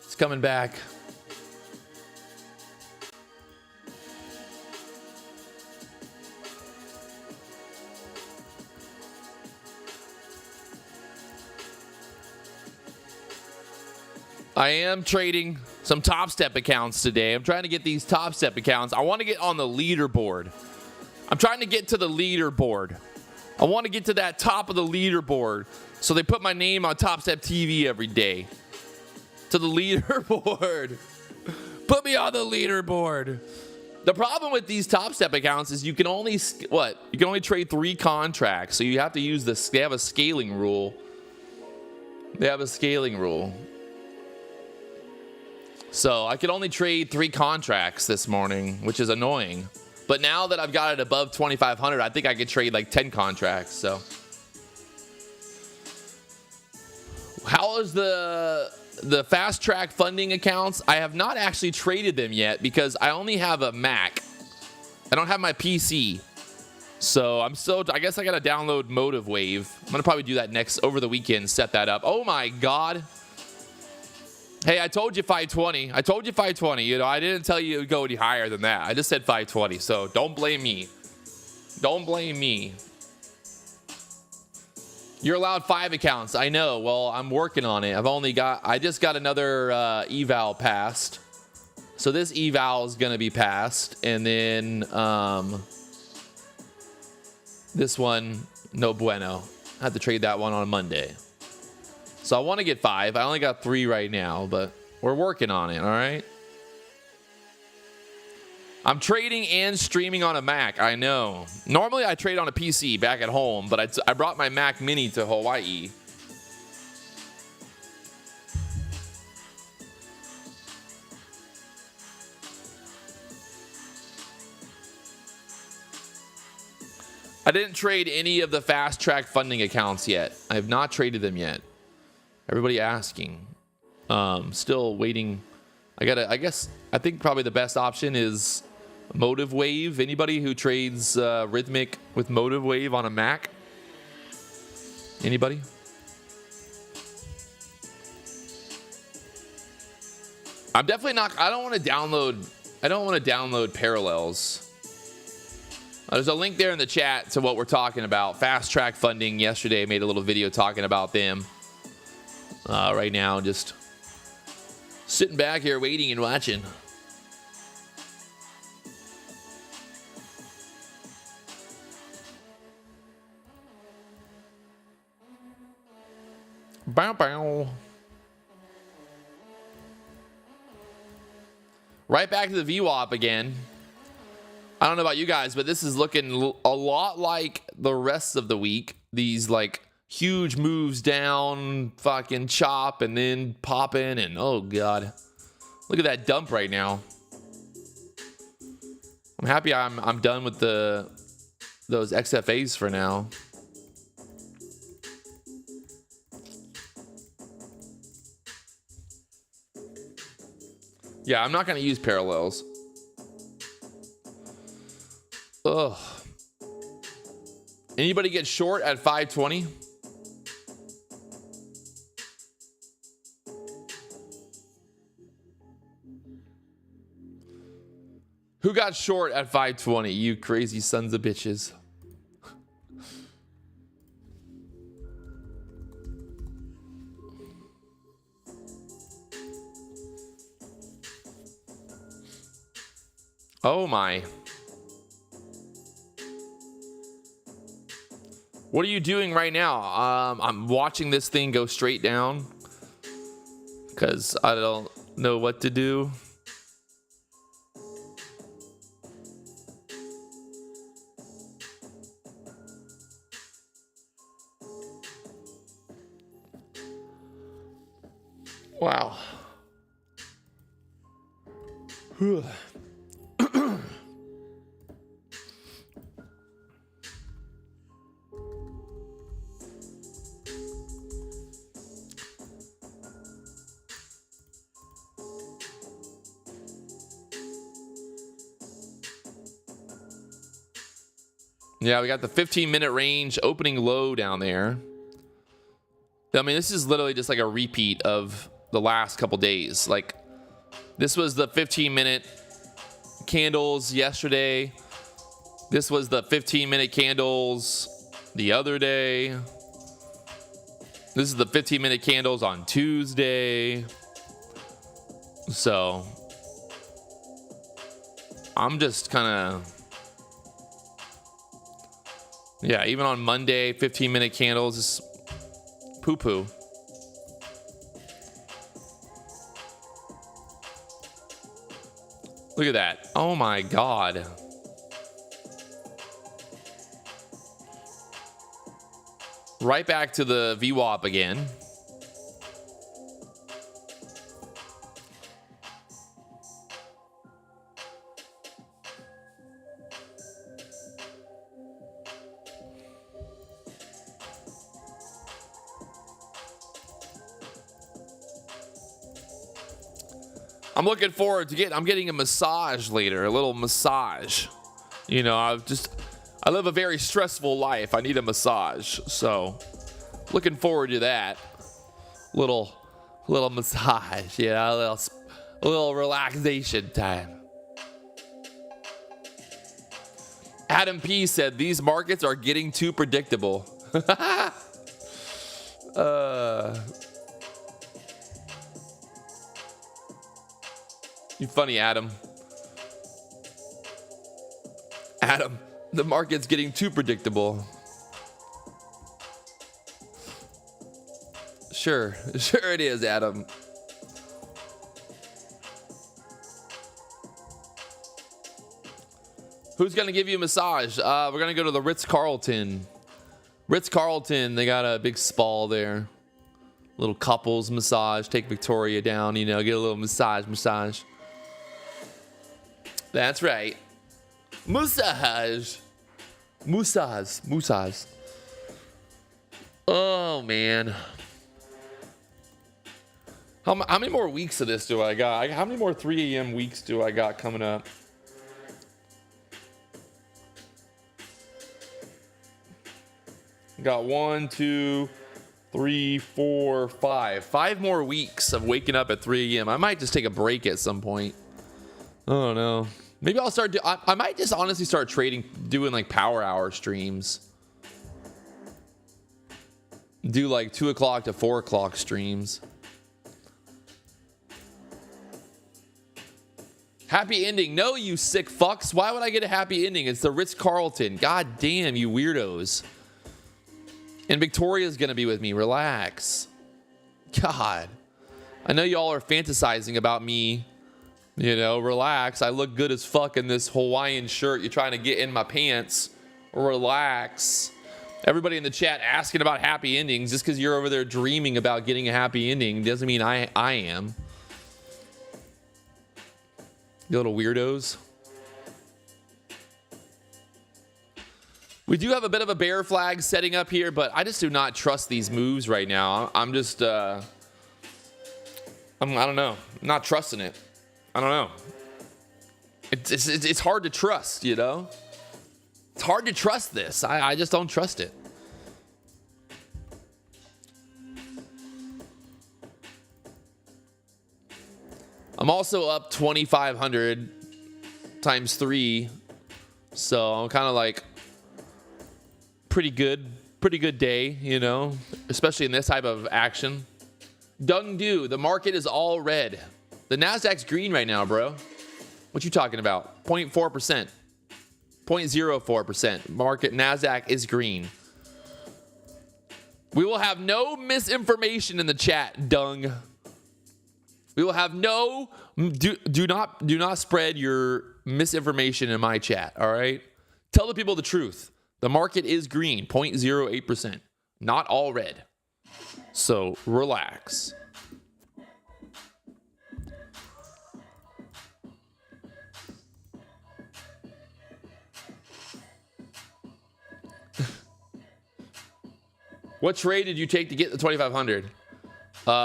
It's coming back. I am trading some Top Step accounts today. I'm trying to get these Top Step accounts. I want to get on the leaderboard. I'm trying to get to the leaderboard. I want to get to that top of the leaderboard. So they put my name on Top Step TV every day. To the leaderboard. Put me on the leaderboard. The problem with these Top Step accounts is you can only, You can only trade 3 contracts. So you have to use this. They have a scaling rule. They have a scaling rule. So I could only trade 3 contracts this morning, which is annoying. But now that I've got it above 2,500, I think I could trade like 10 contracts. So how is the fast track funding accounts? I have not actually traded them yet because I only have a Mac. I don't have my PC. So I guess I got to download Motive Wave. I'm going to probably do that over the weekend, set that up. Oh my God. Hey, I told you 520. I told you 520. You know, I didn't tell you it would go any higher than that. I just said 520. So don't blame me. Don't blame me. You're allowed 5 accounts. I know. Well, I'm working on it. I just got another eval passed. So this eval is going to be passed. And then this one, no bueno. I have to trade that one on Monday. So I want to get 5. I only got 3 right now, but we're working on it, all right? I'm trading and streaming on a Mac, I know. Normally I trade on a PC back at home, but I brought my Mac Mini to Hawaii. I didn't trade any of the fast track funding accounts yet. I have not traded them yet. Everybody asking. Still waiting. I think probably the best option is Motive Wave. Anybody who trades Rhythmic with Motive Wave on a Mac? Anybody? I'm definitely not. I don't want to download Parallels. There's a link there in the chat to what we're talking about. Fast track funding. Yesterday I made a little video talking about them. right now. Just sitting back here waiting and watching. Bow, bow. Right back to the VWAP again. I don't know about you guys, but this is looking a lot like the rest of the week. These like huge moves down, fucking chop, and then popping, and oh god, look at that dump right now. I'm happy I'm done with those XFAs for now. Yeah, I'm not going to use parallels. Ugh. Anybody get short at 520? Who got short at 520? You crazy sons of bitches. Oh my. What are you doing right now? I'm watching this thing go straight down because I don't know what to do. Wow. Yeah, we got the 15-minute range opening low down there. I mean, this is literally just like a repeat of the last couple days. Like, this was the 15-minute candles yesterday. This was the 15-minute candles the other day. This is the 15-minute candles on Tuesday. So, I'm just kind of... Yeah, even on Monday, 15-minute candles is poo-poo. Look at that. Oh my God. Right back to the VWAP again. I'm looking forward to I'm getting a massage later, a little massage. You know, I live a very stressful life. I need a massage. So, looking forward to that. Little massage, yeah, a little relaxation time. Adam P said these markets are getting too predictable. You funny, Adam. Adam, the market's getting too predictable. Sure it is, Adam. Who's gonna give you a massage? We're gonna go to the Ritz-Carlton. Ritz-Carlton, they got a big spa there. Little couples massage. Take Victoria down, you know, get a little massage. That's right. Massage. Oh, man. How many more weeks of this do I got? How many more 3 a.m. weeks do I got coming up? Got 1, 2, 3, 4, 5. 5 more weeks of waking up at 3 a.m. I might just take a break at some point. I don't know. Maybe I'll start. I might just honestly start doing like power hour streams. do like 2 o'clock to 4 o'clock streams. Happy ending. No, you sick fucks. Why would I get a happy ending? It's the Ritz-Carlton. God damn, you weirdos. And Victoria's gonna be with me. Relax. God. I know y'all are fantasizing about me. You know, relax. I look good as fuck in this Hawaiian shirt. You're trying to get in my pants. Relax. Everybody in the chat asking about happy endings. Just because you're over there dreaming about getting a happy ending doesn't mean I am. You little weirdos. We do have a bit of a bear flag setting up here, but I just do not trust these moves right now. I'm just, I don't know. I'm not trusting it. I don't know. It's hard to trust, you know? It's hard to trust this. I just don't trust it. I'm also up 2,500 times 3. So I'm kind of like pretty good day, you know, especially in this type of action. Dung Do, the market is all red. The Nasdaq's green right now, bro. What you talking about? 0.4%. 0.04%. Market Nasdaq is green. We will have no misinformation in the chat, Dung. We will have no do not spread your misinformation in my chat, all right? Tell the people the truth. The market is green, 0.08%. Not all red. So, relax. What trade did you take to get the 2,500?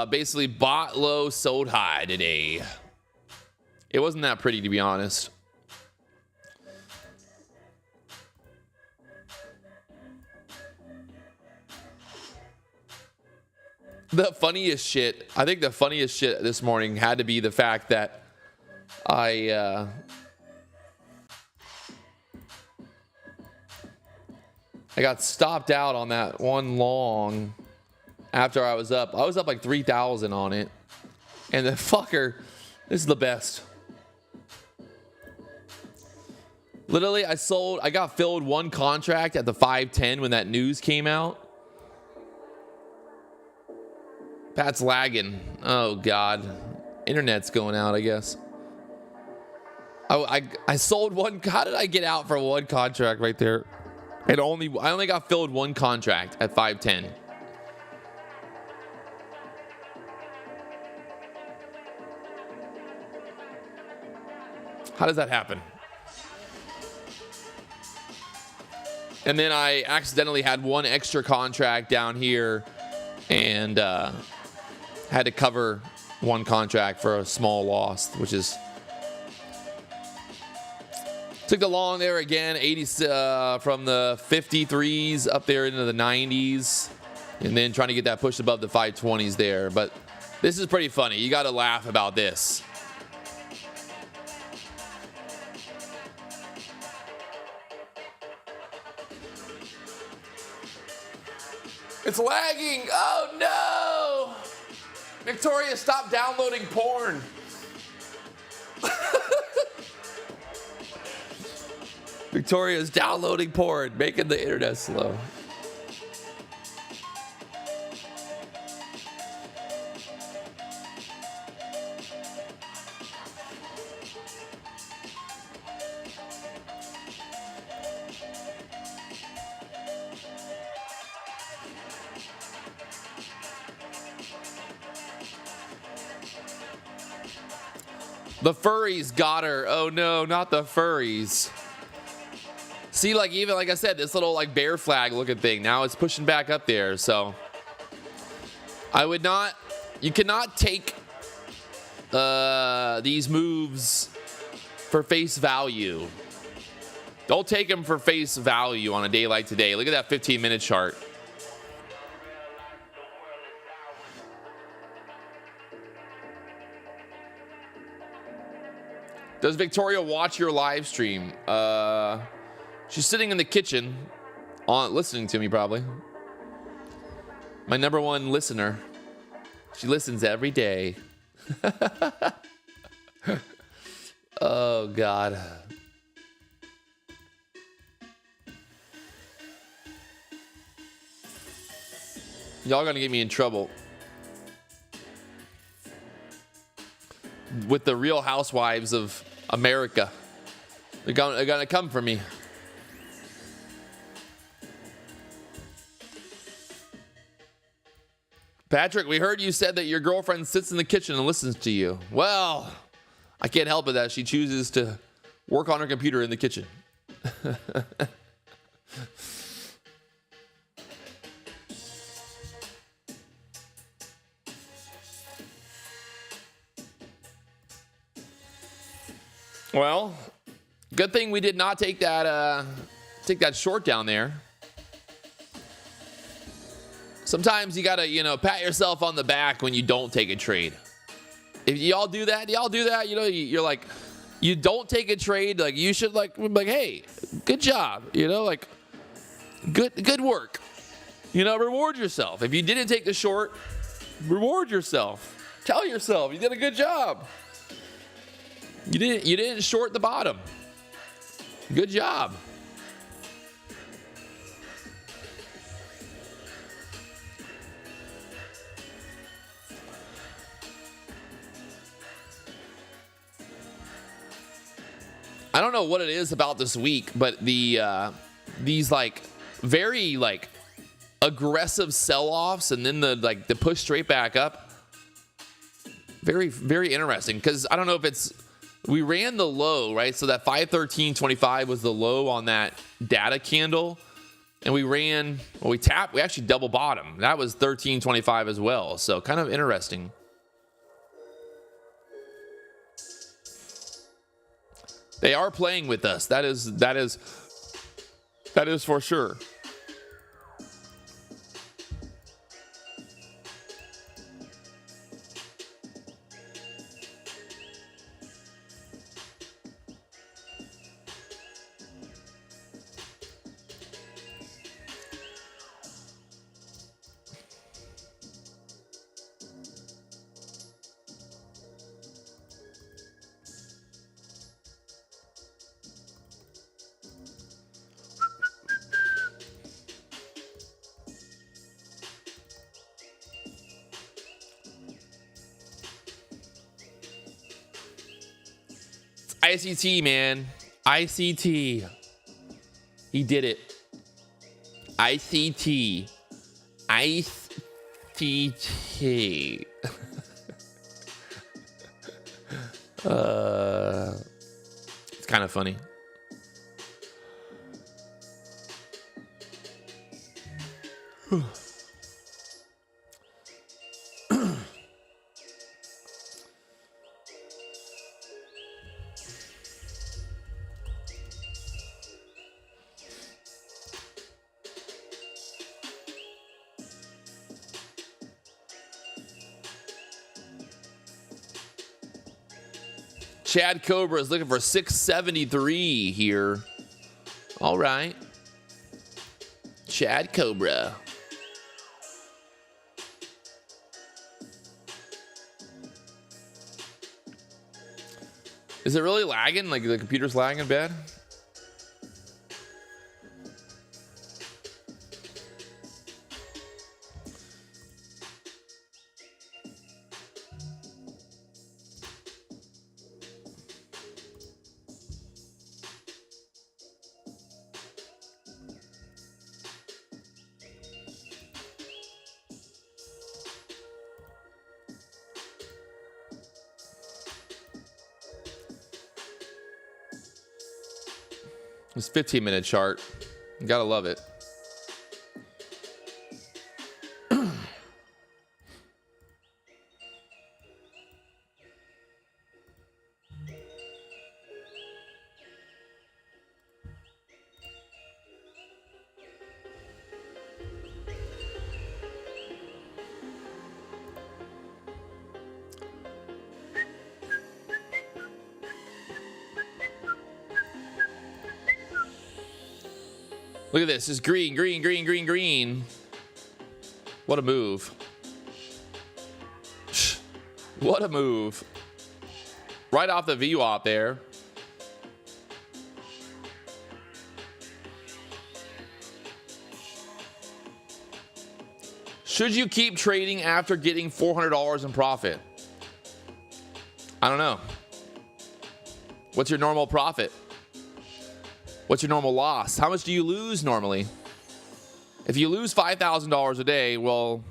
Basically bought low, sold high today. It wasn't that pretty, to be honest. The funniest shit, I think the funniest shit this morning had to be the fact that I got stopped out on that one long after I was up. I was up like 3,000 on it. And the fucker, this is the best. Literally, I got filled one contract at the 510 when that news came out. Pat's lagging. Oh, God. Internet's going out, I guess. I sold one. How did I get out for one contract right there? I only got filled one contract at 510. How does that happen? And then I accidentally had one extra contract down here and had to cover one contract for a small loss, which is took the long there again, 80 from the 53s up there into the 90s, and then trying to get that push above the 520s there. But this is pretty funny. You got to laugh about this. It's lagging. Oh no! Victoria, stop downloading porn. Victoria's downloading porn, making the internet slow. The furries got her. Oh no, not the furries. See, like even like I said, this little like bear flag looking thing, now it's pushing back up there. So I would not, you cannot take these moves for face value. Don't take them for face value on a day like today. Look at that 15-minute chart. Does Victoria watch your live stream? She's sitting in the kitchen, listening to me probably. My #1 listener. She listens every day. Oh, God. Y'all gonna get me in trouble with the Real Housewives of America. They're gonna come for me. Patrick, we heard you said that your girlfriend sits in the kitchen and listens to you. Well, I can't help it that she chooses to work on her computer in the kitchen. Well, good thing we did not take that short down there. Sometimes you gotta, pat yourself on the back when you don't take a trade. If y'all do that, you're like, you don't take a trade, like you should like, hey, good job, like good work. Reward yourself. If you didn't take the short, reward yourself. Tell yourself you did a good job. You didn't short the bottom. Good job. I don't know what it is about this week, but these like very like aggressive sell-offs and then the push straight back up. Very, very interesting, because I don't know if we ran the low, right? So that 513.25 was the low on that data candle. And we actually double bottom. That was 13.25 as well. So kind of interesting. They are playing with us. That is for sure. ICT, man. ICT. He did it. ICT. ICT. It's kind of funny. Chad Cobra is looking for 673 here. All right. Chad Cobra. Is it really lagging? Like the computer's lagging bad? This 15-minute chart. You gotta love it. Look at this. It's green, green, green, green, green. What a move. What a move. Right off the VWAP there. Should you keep trading after getting $400 in profit? I don't know. What's your normal profit? What's your normal loss? How much do you lose normally? If you lose $5,000 a day, well,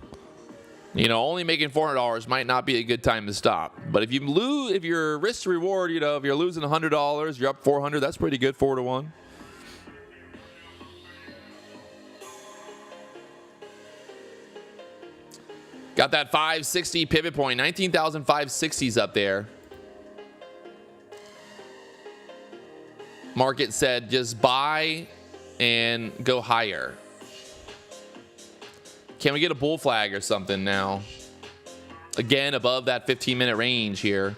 you know, only making $400 might not be a good time to stop. But if you lose, if your risk to reward, you know, if you're losing $100, you're up 400, that's pretty good, 4 to 1. Got that 560 pivot point, 19,560s up there. Market said just buy and go higher. Can we get a bull flag or something now? Again, above that 15-minute range here.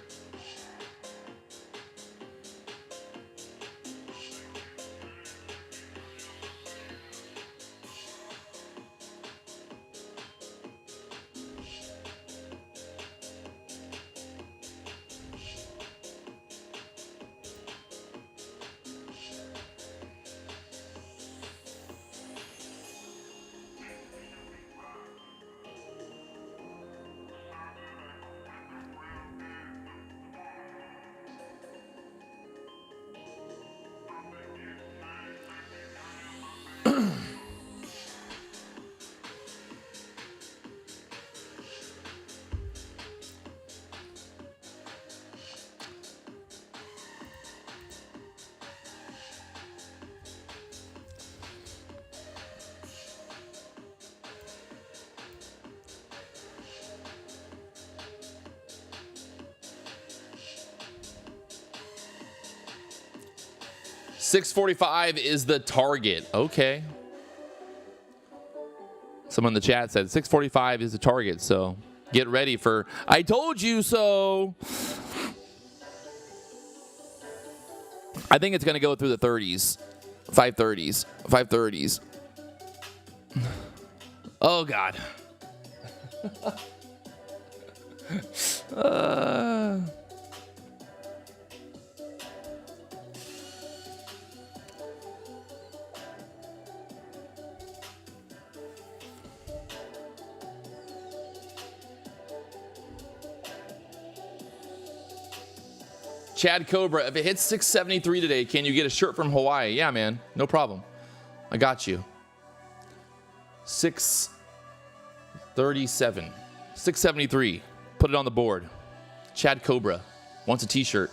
$645 is the target. Okay. Someone in the chat said $645 is the target, so get ready for I told you so. I think it's going to go through the 30s. 530s. 530s. Oh, God. Chad Cobra, if it hits 673 today, can you get a shirt from Hawaii? Yeah, man. No problem. I got you. 637. 673. Put it on the board. Chad Cobra wants a t-shirt.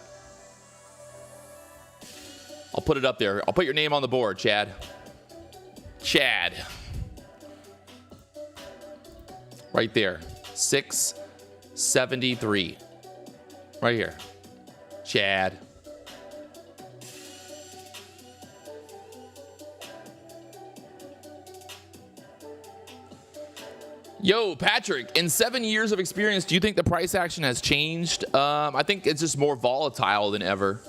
I'll put it up there. I'll put your name on the board, Chad. Chad. Right there. 673. Right here. Chad. Yo, Patrick, in 7 years of experience, do you think the price action has changed? I think it's just more volatile than ever.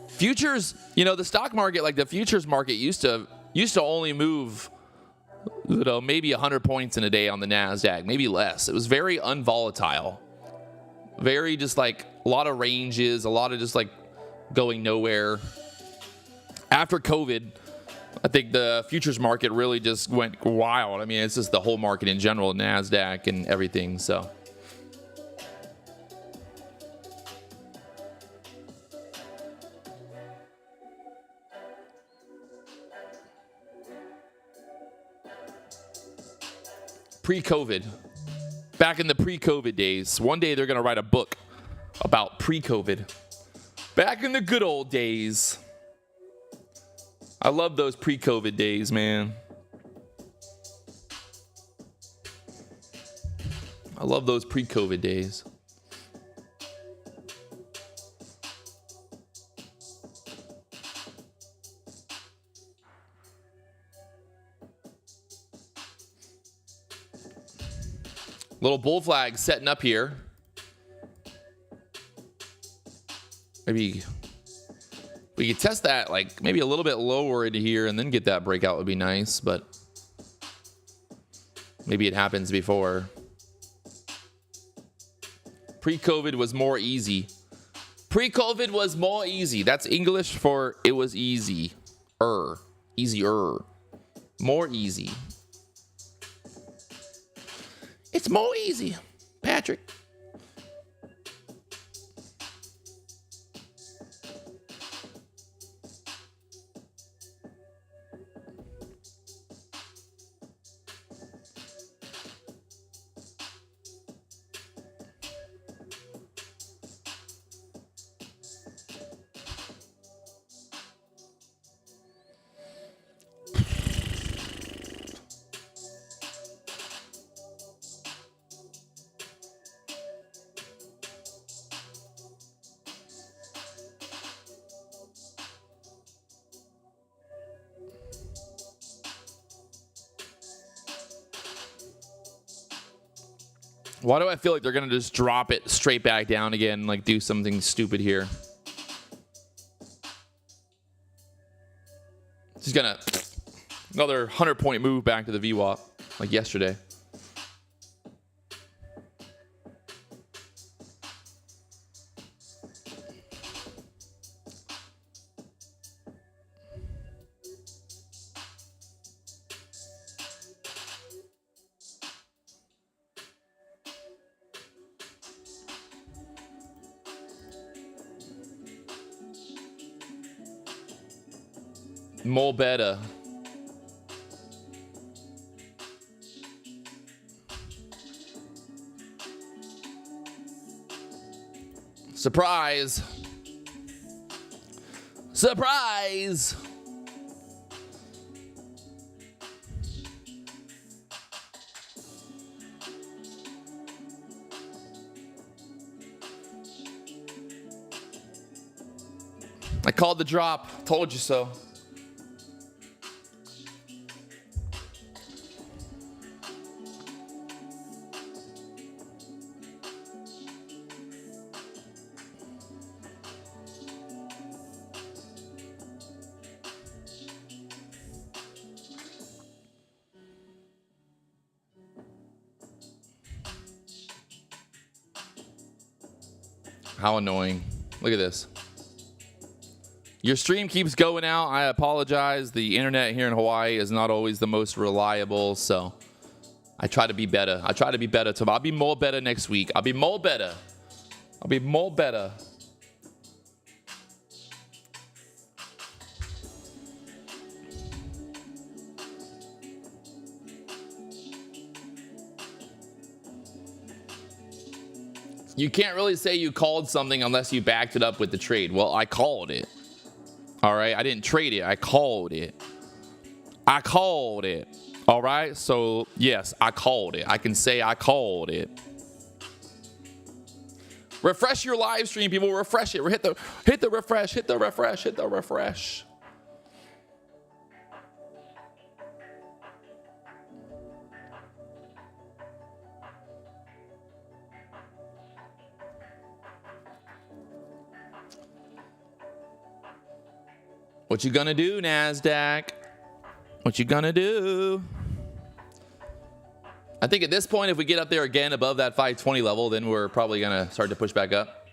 Futures, you know, the stock market, like the futures market used to only move, you know, maybe 100 points in a day on the NASDAQ, maybe less. It was very unvolatile. Very just like a lot of ranges, a lot of just like going nowhere. After COVID, I think the futures market really just went wild. I mean, it's just the whole market in general, NASDAQ and everything, so. Pre-COVID. Back in the pre-COVID days. One day they're going to write a book about pre-COVID. Back in the good old days. I love those pre-COVID days, man. I love those pre-COVID days. Little bull flag setting up here. Maybe we could test that like maybe a little bit lower into here and then get that breakout would be nice, but Maybe it happens before. Pre-COVID was more easy. Pre-COVID was more easy. That's English for it was easy. Easier. More easy. It's more easy, Patrick. Why do I feel like they're going to just drop it straight back down again, like do something stupid here? She's going to another 100-point move back to the VWAP like yesterday. More better. Surprise. Surprise. I called the drop. Told you so. How annoying. Look at this. Your stream keeps going out. I apologize. The internet here in Hawaii is not always the most reliable, so I try to be better. I try to be better tomorrow. I'll be more better next week. I'll be more better. I'll be more better. You can't really say you called something unless you backed it up with the trade. Well, I called it. All right. I didn't trade it. I called it. I called it. All right. So, yes, I called it. I can say I called it. Refresh your live stream, people. Refresh it. Hit the refresh. Hit the refresh. Hit the refresh. What you gonna do, NASDAQ? What you gonna do? I think at this point, if we get up there again above that 520 level, then we're probably gonna start to push back up.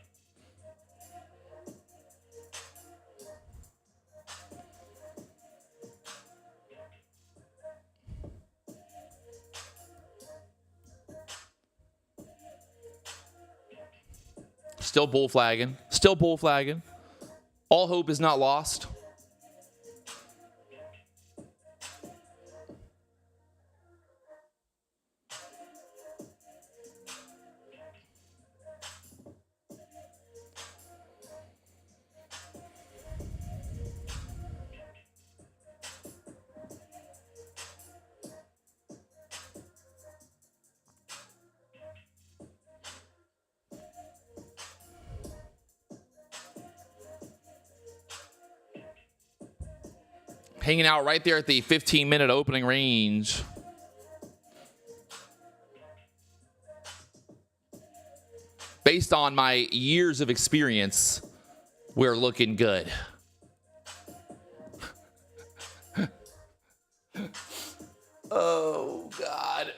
Still bull flagging. Still bull flagging. All hope is not lost. Hanging out right there at the 15-minute opening range. Based on my years of experience, we're looking good. Oh, God.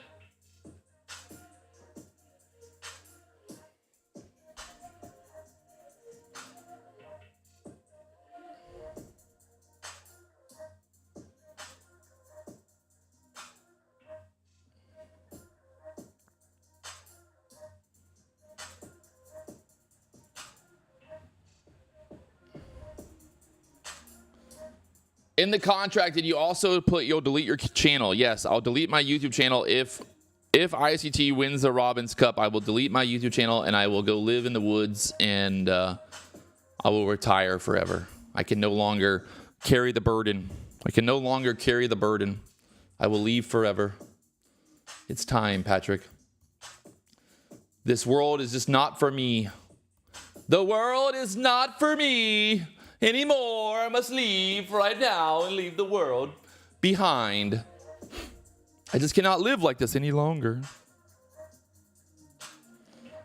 In the contract, did you also put you'll delete your channel? Yes, I'll delete my YouTube channel if ICT wins the Robbins Cup. I will delete my YouTube channel and I will go live in the woods and I will retire forever. I can no longer carry the burden. I can no longer carry the burden. I will leave forever. It's time, Patrick. This world is just not for me. The world is not for me anymore. I must leave right now and leave the world behind. I just cannot live like this any longer.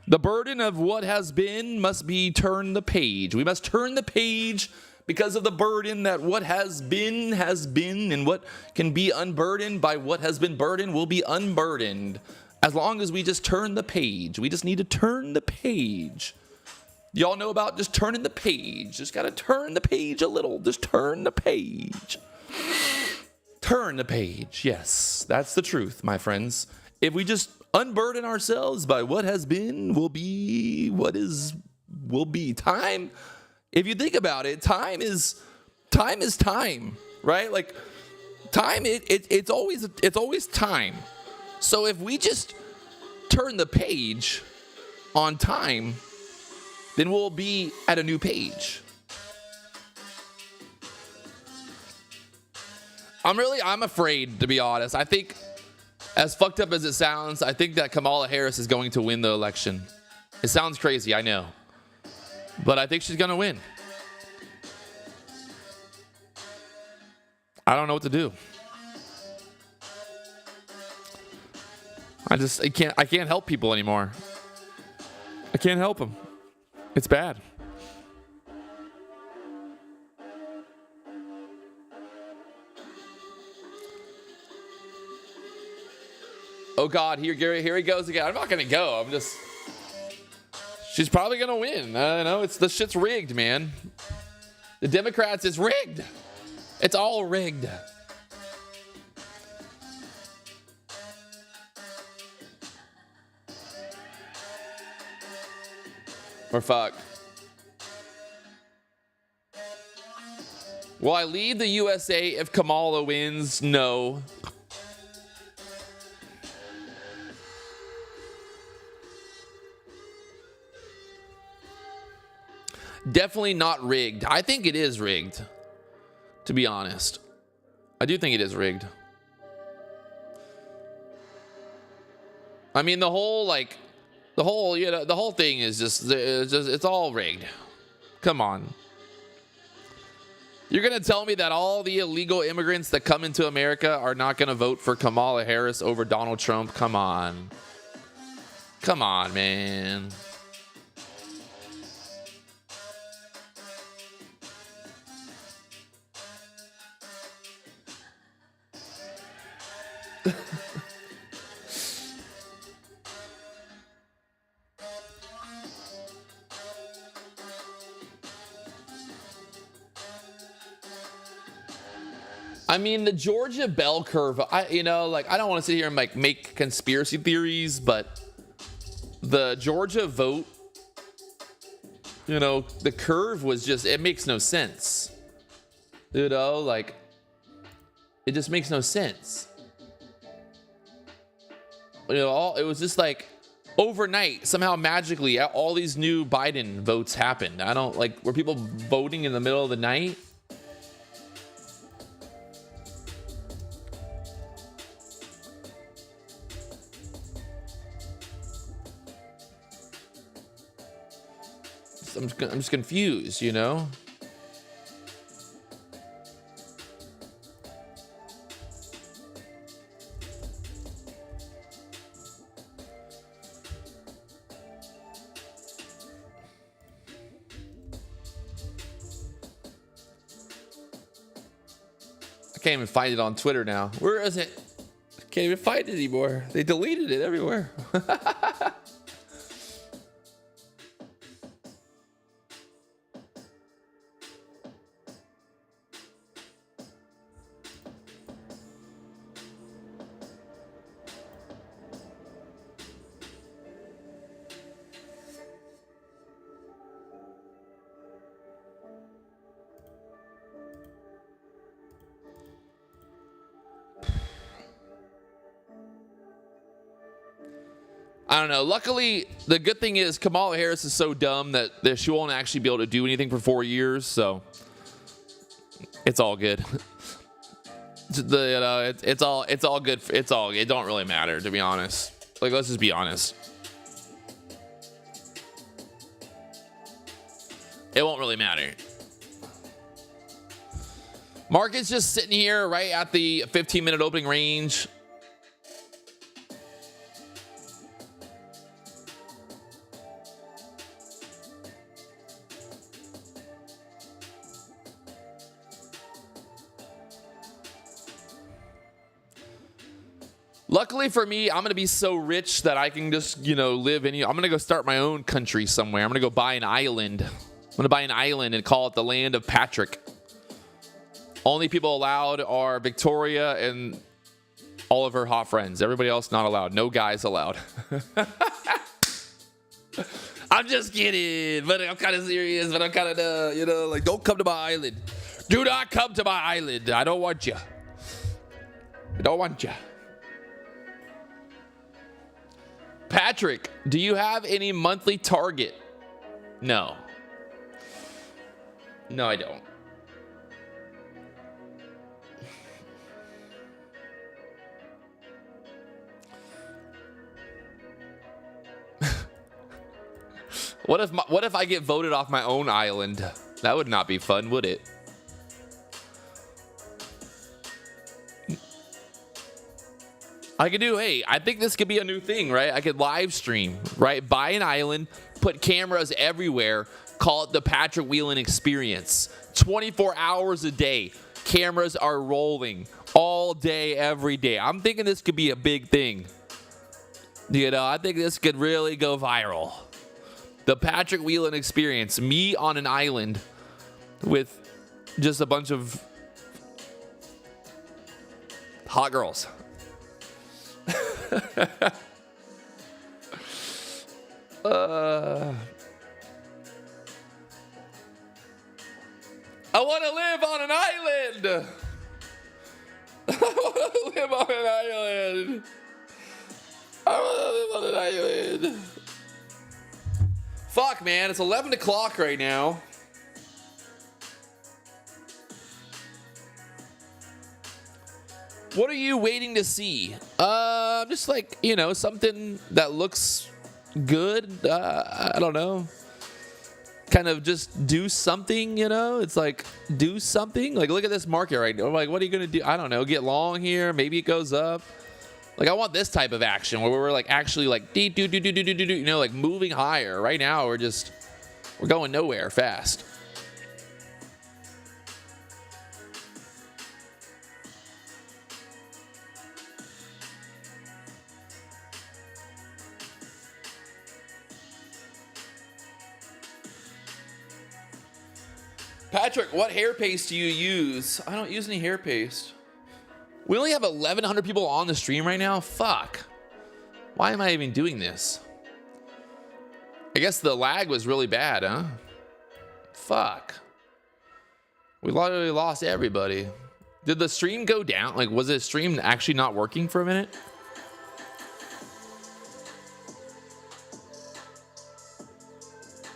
The burden of what has been must be turn the page. We must turn the page because of the burden that what has been, and what can be unburdened by what has been burdened will be unburdened. As long as we just turn the page. We just need to turn the page. Y'all know about just turning the page. Just got to turn the page a little. Just turn the page. Turn the page. Yes, that's the truth, my friends. If we just unburden ourselves by what has been, will be what will be. Time, if you think about it, time is time, right? Like time, it's always time. So if we just turn the page on time, then we'll be at a new page. I'm afraid, to be honest. I think, as fucked up as it sounds, I think that Kamala Harris is going to win the election. It sounds crazy, I know. But I think she's going to win. I don't know what to do. I can't help people anymore. I can't help them. It's bad. Oh God, here he goes again. I'm not gonna go. She's probably gonna win. I don't know. The shit's rigged, man. The Democrats is rigged. It's all rigged. We're fucked. Will I leave the USA if Kamala wins? No. Definitely not rigged. I think it is rigged, to be honest. I do think it is rigged. I mean, the whole thing is it's all rigged. Come on. You're going to tell me that all the illegal immigrants that come into America are not going to vote for Kamala Harris over Donald Trump? Come on. Come on, man. I mean, the Georgia bell curve, I don't want to sit here and make conspiracy theories, but the Georgia vote, the curve was it makes no sense. It just makes no sense. It was just overnight, somehow magically, all these new Biden votes happened. Were people voting in the middle of the night? I'm just confused, I can't even find it on Twitter now. Where is it? I can't even find it anymore. They deleted it everywhere. I don't know. Luckily, the good thing is Kamala Harris is so dumb that she won't actually be able to do anything for 4 years. So it's all good. It's all good. It don't really matter, to be honest. Like, let's just be honest. It won't really matter. Market's just sitting here right at the 15-minute opening range. Luckily for me, I'm going to be so rich that I can just, live I'm going to go start my own country somewhere. I'm going to go buy an island. I'm going to buy an island and call it the land of Patrick. Only people allowed are Victoria and all of her hot friends. Everybody else not allowed. No guys allowed. I'm just kidding, but I'm kind of serious. But I'm kind of, like, don't come to my island. Do not come to my island. I don't want you. I don't want you. Patrick, do you have any monthly target? No. No, I don't. What if I get voted off my own island? That would not be fun, would it? I could do, hey, I think this could be a new thing, right? I could live stream, right? Buy an island, put cameras everywhere, call it the Patrick Wieland experience. 24 hours a day. Cameras are rolling all day, every day. I'm thinking this could be a big thing. I think this could really go viral. The Patrick Wieland experience. Me on an island with just a bunch of hot girls. I want to live on an island. I want to live on an island. I want to live on an island. Fuck, man. It's 11 o'clock right now. What are you waiting to see? Just like, something that looks good. I don't know. Kind of just do something, It's like, do something. Like, look at this market right now. Like, what are you going to do? I don't know. Get long here. Maybe it goes up. Like, I want this type of action where we're like actually like, like moving higher. Right now, we're going nowhere fast. Patrick, what hair paste do you use? I don't use any hair paste. We only have 1,100 people on the stream right now. Fuck. Why am I even doing this? I guess the lag was really bad, huh? Fuck. We literally lost everybody. Did the stream go down? Like, was the stream actually not working for a minute?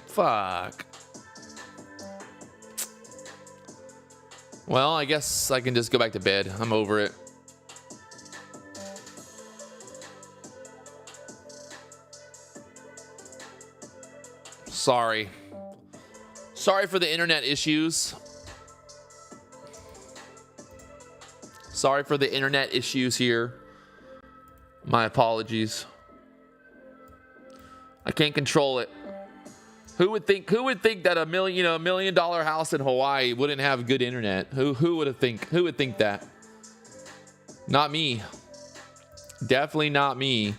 Fuck. Well, I guess I can just go back to bed. I'm over it. Sorry. Sorry for the internet issues. Sorry for the internet issues here. My apologies. I can't control it. Who would think that a $1 million house in Hawaii wouldn't have good internet? Who would think that? Not me. Definitely not me.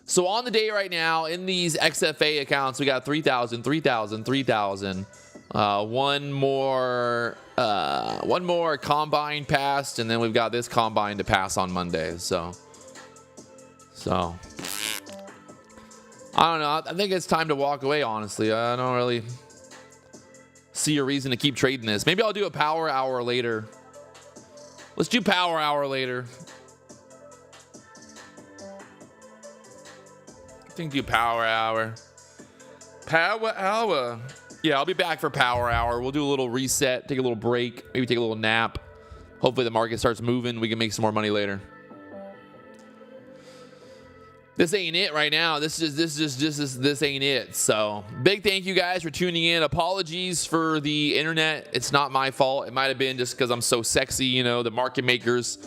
So on the day right now in these XFA accounts, we got 3,000, 3,000, 3,000. One more combine passed, and then we've got this combine to pass on Monday. So I don't know. I think it's time to walk away, honestly. I don't really see a reason to keep trading this. Maybe I'll do a power hour later. Let's do power hour later. think do power hour. Power hour. Yeah, I'll be back for power hour. We'll do a little reset, take a little break, maybe take a little nap. Hopefully the market starts moving. We can make some more money later. This ain't it right now. This ain't it. So big thank you guys for tuning in. Apologies for the internet. It's not my fault. It might have been just because I'm so sexy. You know, the market makers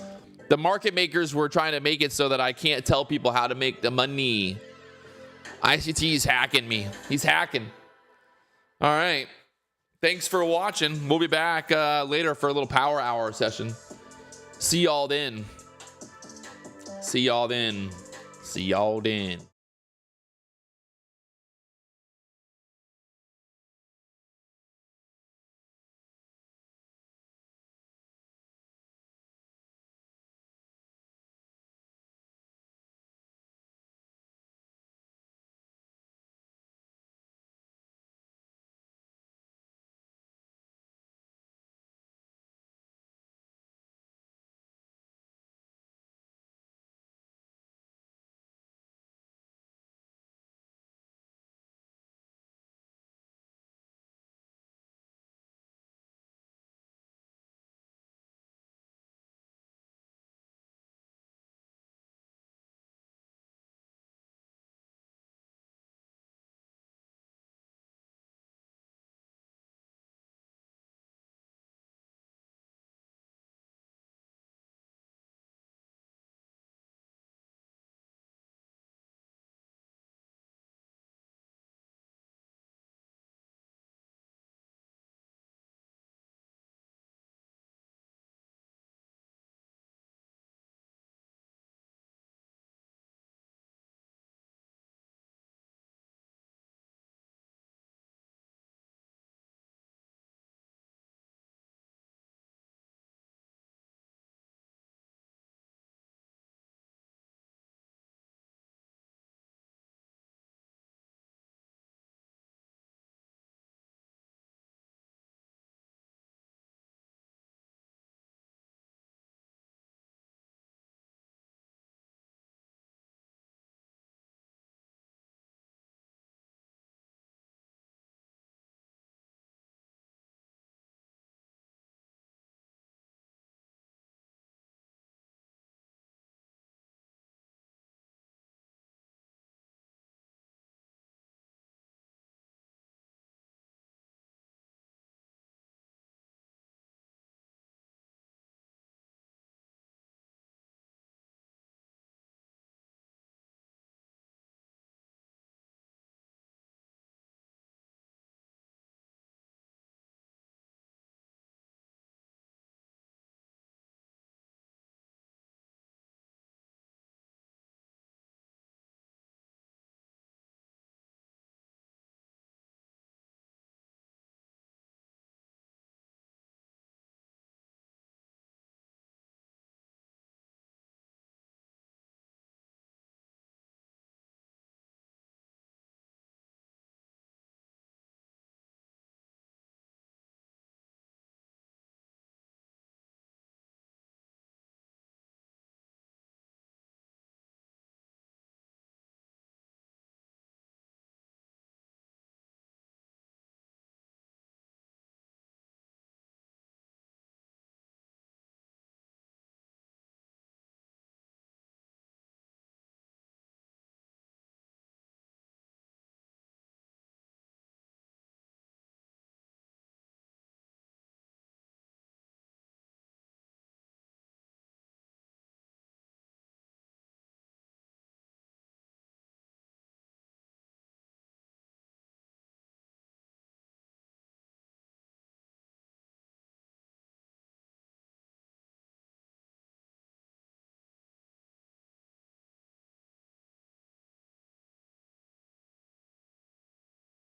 were trying to make it so that I can't tell people how to make the money. ICT's hacking me. He's hacking. All right. Thanks for watching. We'll be back later for a little power hour session. See y'all then. See y'all then. See y'all then.